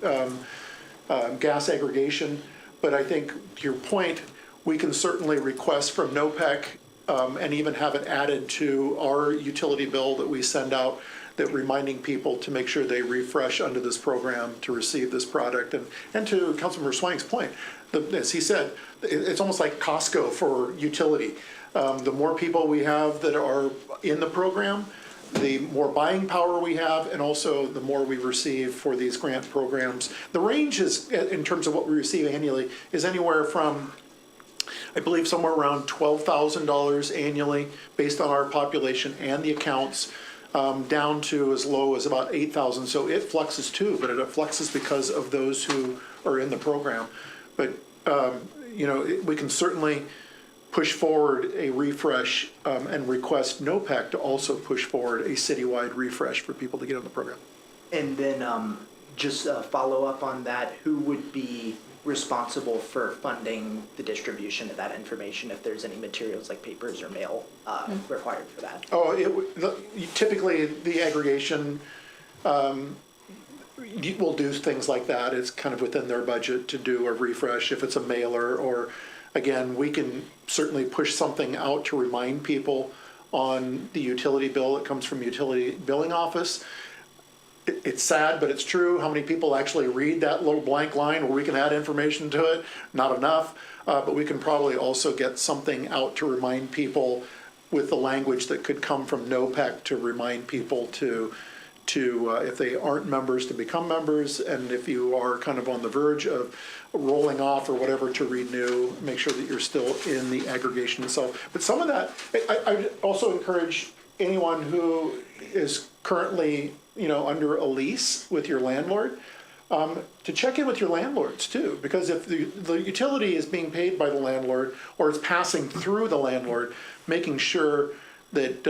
gas aggregation. But I think to your point, we can certainly request from NOPEC and even have it added to our utility bill that we send out, that reminding people to make sure they refresh under this program to receive this product. And to Councilmember Swank's point, as he said, it's almost like Costco for utility. The more people we have that are in the program, the more buying power we have, and also the more we receive for these grant programs. The range is, in terms of what we receive annually, is anywhere from, I believe, somewhere around $12,000 annually based on our population and the accounts, down to as low as about $8,000. So it fluxes too, but it fluxes because of those who are in the program. But we can certainly push forward a refresh and request NOPEC to also push forward a citywide refresh for people to get on the program. And then just a follow up on that, who would be responsible for funding the distribution of that information if there's any materials like papers or mail required for that? Typically the aggregation will do things like that. It's kind of within their budget to do a refresh if it's a mailer, or again, we can certainly push something out to remind people on the utility bill that comes from utility billing office. It's sad, but it's true. How many people actually read that little blank line where we can add information to it? Not enough, but we can probably also get something out to remind people with the language that could come from NOPEC to remind people to if they aren't members, to become members, and if you are kind of on the verge of rolling off or whatever, to renew, make sure that you're still in the aggregation itself. But some of that, I also encourage anyone who is currently, under a lease with your landlord, to check in with your landlords too, because if the utility is being paid by the landlord or it's passing through the landlord, making sure that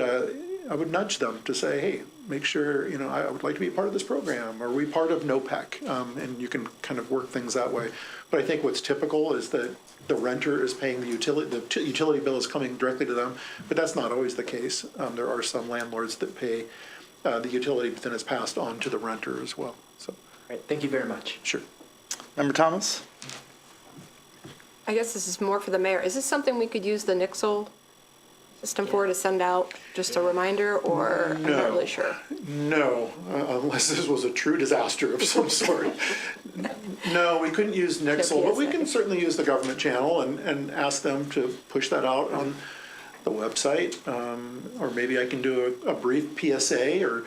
I would nudge them to say, hey, make sure, I would like to be part of this program. Are we part of NOPEC? And you can kind of work things that way. But I think what's typical is that the renter is paying the utility bill is coming directly to them, but that's not always the case. There are some landlords that pay the utility, but then it's passed on to the renter as well. So. All right, thank you very much. Sure. Member Thomas? I guess this is more for the mayor. Is this something we could use the Nixle system for, to send out just a reminder, or I'm not really sure? No, unless this was a true disaster of some sort. No, we couldn't use Nixle, but we can certainly use the government channel and ask them to push that out on the website. Or maybe I can do a brief PSA, or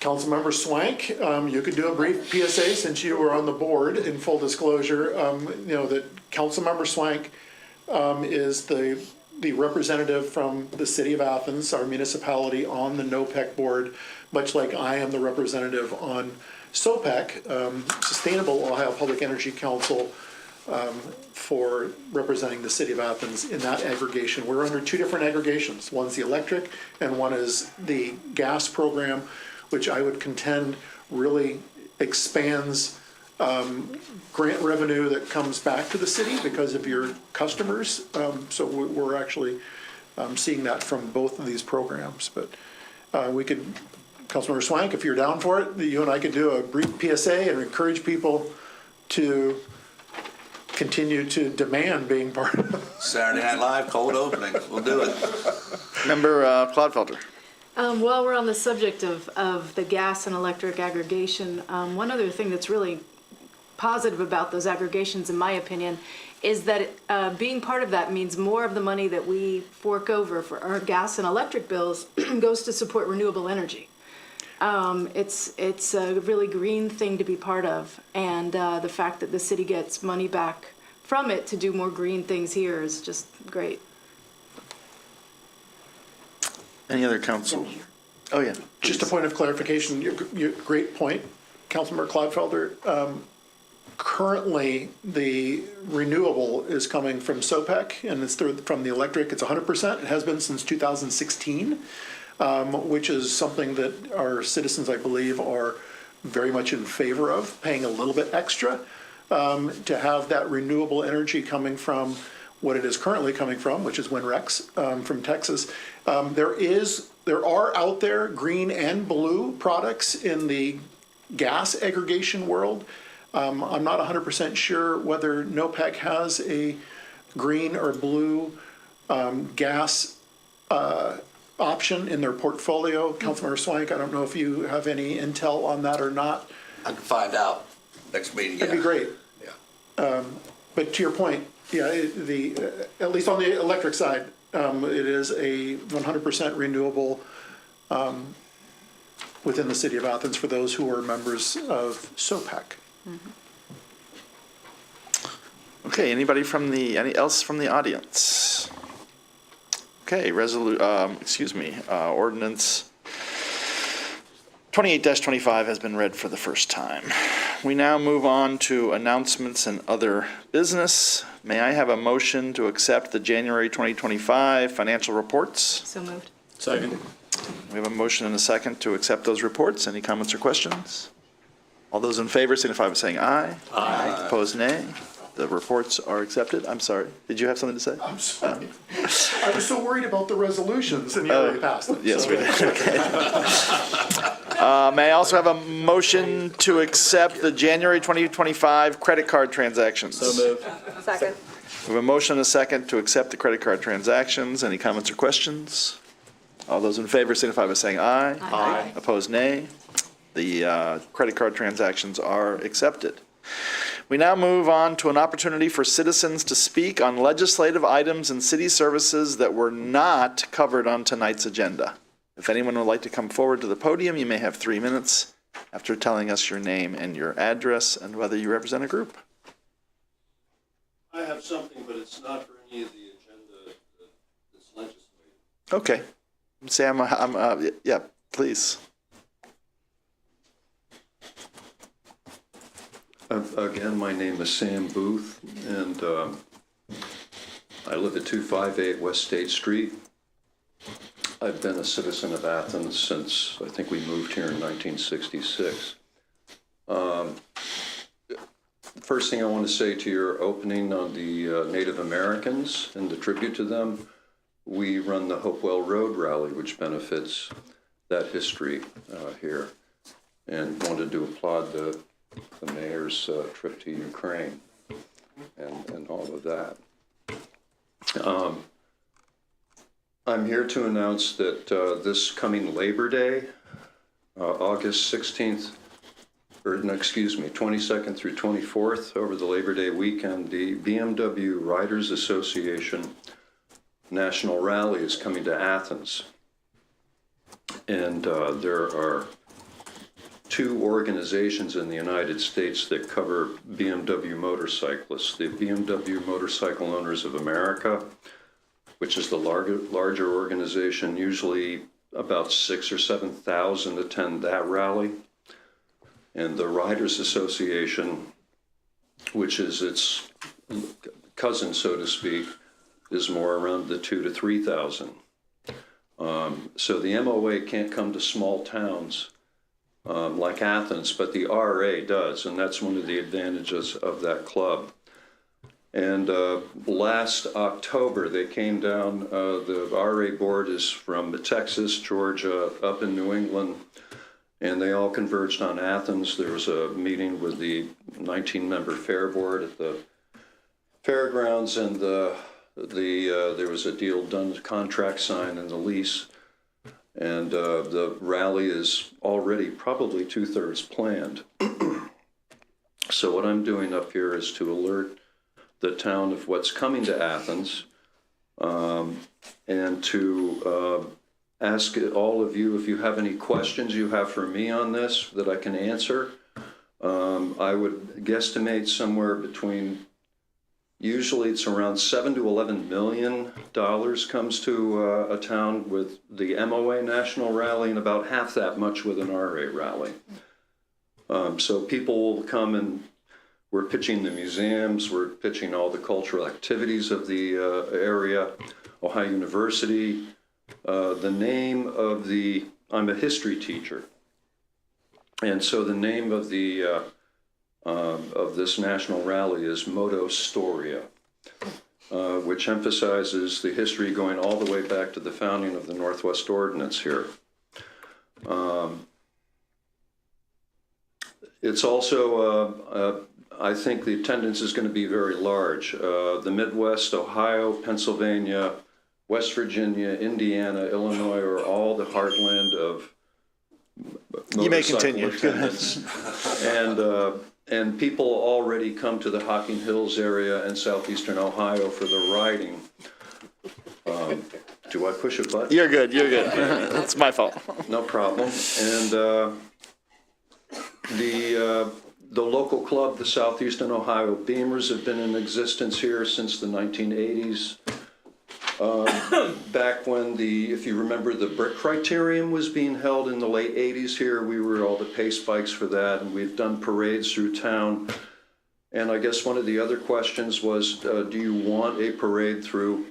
Councilmember Swank, you could do a brief PSA since you were on the board. In full disclosure, that Councilmember Swank is the representative from the city of Athens, our municipality, on the NOPEC board, much like I am the representative on SOPEC, Sustainable Ohio Public Energy Council, for representing the city of Athens in that aggregation. We're under two different aggregations. One's the electric and one is the gas program, which I would contend really expands grant revenue that comes back to the city because of your customers. So we're actually seeing that from both of these programs. But we could, Councilmember Swank, if you're down for it, you and I could do a brief PSA and encourage people to continue to demand being part of it. Saturday Night Live, cold opening. We'll do it. Member Clodfelter? While we're on the subject of the gas and electric aggregation, one other thing that's really positive about those aggregations, in my opinion, is that being part of that means more of the money that we fork over for our gas and electric bills goes to support renewable energy. It's a really green thing to be part of, and the fact that the city gets money back from it to do more green things here is just great. Any other council? Oh, yeah. Just a point of clarification, your great point, Councilmember Clodfelder. Currently, the renewable is coming from SOPEC, and it's from the electric. It's 100%. It has been since 2016, which is something that our citizens, I believe, are very much in favor of, paying a little bit extra to have that renewable energy coming from what it is currently coming from, which is WinRex from Texas. There are out there green and blue products in the gas aggregation world. I'm not 100% sure whether NOPEC has a green or blue gas option in their portfolio. Councilmember Swank, I don't know if you have any intel on that or not. I can find out next meeting. That'd be great. Yeah. But to your point, yeah, at least on the electric side, it is a 100% renewable within the city of Athens for those who are members of SOPEC. Okay, anybody any else from the audience? Okay, ordinance 28-25 has been read for the first time. We now move on to announcements and other business. May I have a motion to accept the January 2025 financial reports? So moved. Second. We have a motion and a second to accept those reports. Any comments or questions? All those in favor signify by saying aye. Aye. Opposed, nay. The reports are accepted. I'm sorry. Did you have something to say? I'm sorry. I was so worried about the resolutions, and you already passed them. Yes, so. we did. Okay. May I also have a motion to accept the January 2025 credit card transactions? So moved. Second. We have a motion and a second to accept the credit card transactions. Any comments or questions? All those in favor signify by saying aye. Aye. Opposed, nay. The credit card transactions are accepted. We now move on to an opportunity for citizens to speak on legislative items and city services that were not covered on tonight's agenda. If anyone would like to come forward to the podium, you may have 3 minutes after telling us your name and your address and whether you represent a group. I have something, but it's not for any of the agenda that's legislative. Okay. Sam, yeah, please. Again, my name is Sam Booth, and I live at 258 West State Street. I've been a citizen of Athens since, I think we moved here in 1966. First thing I want to say to your opening on the Native Americans and the tribute to them, we run the Hopewell Road Rally, which benefits that history here, and wanted to applaud the mayor's trip to Ukraine and all of that. I'm here to announce that this coming Labor Day, August 16th, or no, excuse me, 22nd through 24th, over the Labor Day weekend, the BMW Riders Association National Rally is coming to Athens. And there are 2 organizations in the United States that cover BMW motorcyclists. The BMW Motorcycle Owners of America, which is the larger organization, usually about 6,000 or 7,000 attend that rally. And the Riders Association, which is its cousin, so to speak, is more around the 2,000 to 3,000. So the MOA can't come to small towns like Athens, but the RA does, and that's one of the advantages of that club. And last October, they came down, the RA board is from Texas, Georgia, up in New England, and they all converged on Athens. There was a meeting with the 19-member fair board at the fairgrounds, and there was a deal done, contract signed, and the lease. And the rally is already probably 2/3 planned. So what I'm doing up here is to alert the town of what's coming to Athens, and to ask all of you if you have any questions you have for me on this that I can answer. I would guesstimate somewhere between, usually it's around $7 to $11 million comes to a town with the MOA National Rally, and about half that much with an RA rally. So people will come, and we're pitching the museums, we're pitching all the cultural activities of the area, Ohio University. The name of the, I'm a history teacher, and so the name of the of this national rally is Modo Storia, which emphasizes the history going all the way back to the founding of the Northwest Ordinance here. It's also, I think the attendance is going to be very large. The Midwest, Ohio, Pennsylvania, West Virginia, Indiana, Illinois are all the heartland of motorcycle you may continue. attendance. And people already come to the Hocking Hills area and southeastern Ohio for the riding. Do I push a button? You're good, you're good. That's my fault. No problem. And the local club, the Southeastern Ohio Beamers, have been in existence here since the 1980s. Back when if you remember, the Brick Criterium was being held in the late 80s here, we were all the pace bikes for that, and we've done parades through town. And I guess one of the other questions was, do you want a parade through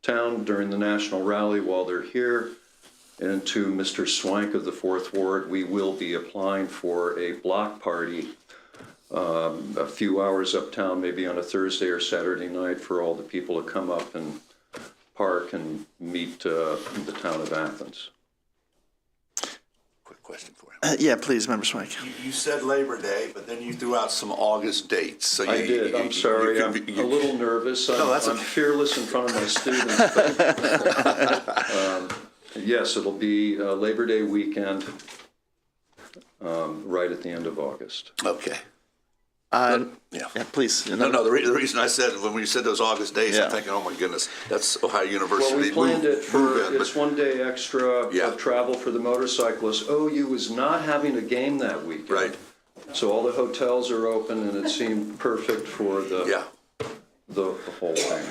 town during the National Rally while they're here? And to Mr. Swank of the 4th Ward, we will be applying for a block party a few hours uptown, maybe on a Thursday or Saturday night, for all the people to come up and park and meet the town of Athens. Quick question for you. Yeah, please, Member Swank. You said Labor Day, but then you threw out some August dates. So I did. I'm sorry. I'm a little nervous. I'm fearless in front of my students. But, yes, it'll be Labor Day weekend, right at the end of August. Okay. Yeah, please. No, the reason I said, when you said those August days, I'm thinking, oh my goodness, that's Ohio University. Well, we planned it for, it's one day extra of travel for the motorcyclists. OU is not having a game that weekend. Right. So all the hotels are open, and it seemed perfect for the whole thing.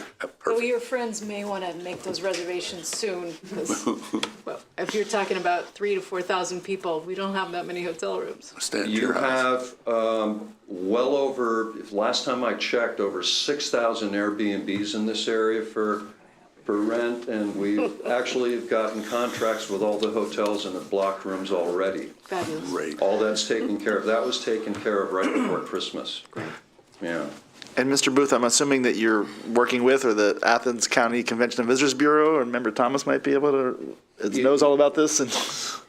Well, your friends may want to make those reservations soon, because, well, if you're talking about 3,000 to 4,000 people, we don't have that many hotel rooms. You have well over, last time I checked, over 6,000 Airbnbs in this area for rent, and we've actually gotten contracts with all the hotels and the block rooms already. Fabulous. Great. All that's taken care of. That was taken care of right before Christmas. Great. Yeah. And Mr. Booth, I'm assuming that you're working with, or the Athens County Convention and Visitors Bureau, and Member Thomas might be able to, knows all about this? And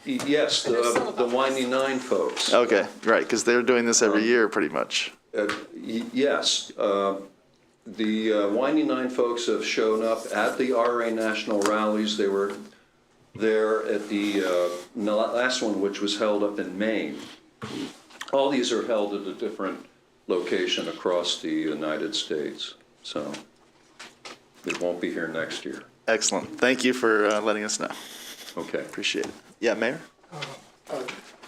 Yes, the Windy Nine folks. okay, right, because they're doing this every year, pretty much. Yes, the Windy Nine folks have shown up at the RA National rallies. They were there at the last one, which was held up in Maine. All these are held at a different location across the United States, so it won't be here next year. Excellent. Thank you for letting us know. Okay. Appreciate it. Yeah, Mayor?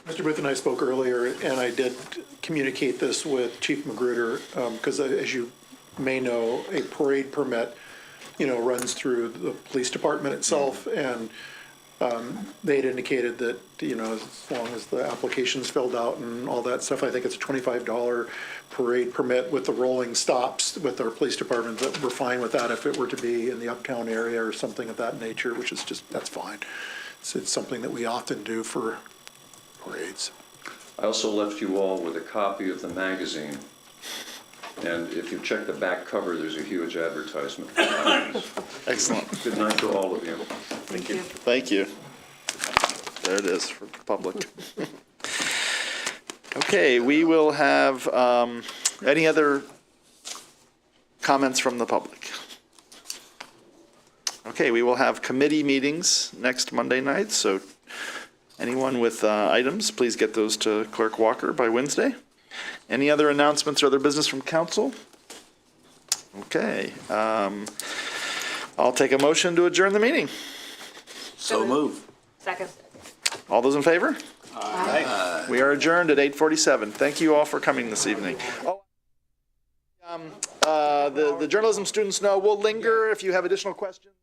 Mr. Booth and I spoke earlier, and I did communicate this with Chief Magruder, because as you may know, a parade permit, runs through the police department itself, and they had indicated that, as long as the application's filled out and all that stuff, I think it's a $25 parade permit with the rolling stops with our police department, that we're fine with that if it were to be in the uptown area or something of that nature, which is just, that's fine. It's something that we often do for parades. I also left you all with a copy of the magazine, and if you check the back cover, there's a huge advertisement. Excellent. Good night to all of you. Thank you. Thank you. There it is for the public. Okay, we will have any other comments from the public? Okay, we will have committee meetings next Monday night, so anyone with items, please get those to Clerk Walker by Wednesday. Any other announcements or other business from council? Okay, I'll take a motion to adjourn the meeting. So move. Second. All those in favor? Aye. We are adjourned at 8:47. Thank you all for coming this evening. Oh, the journalism students know we'll linger if you have additional questions.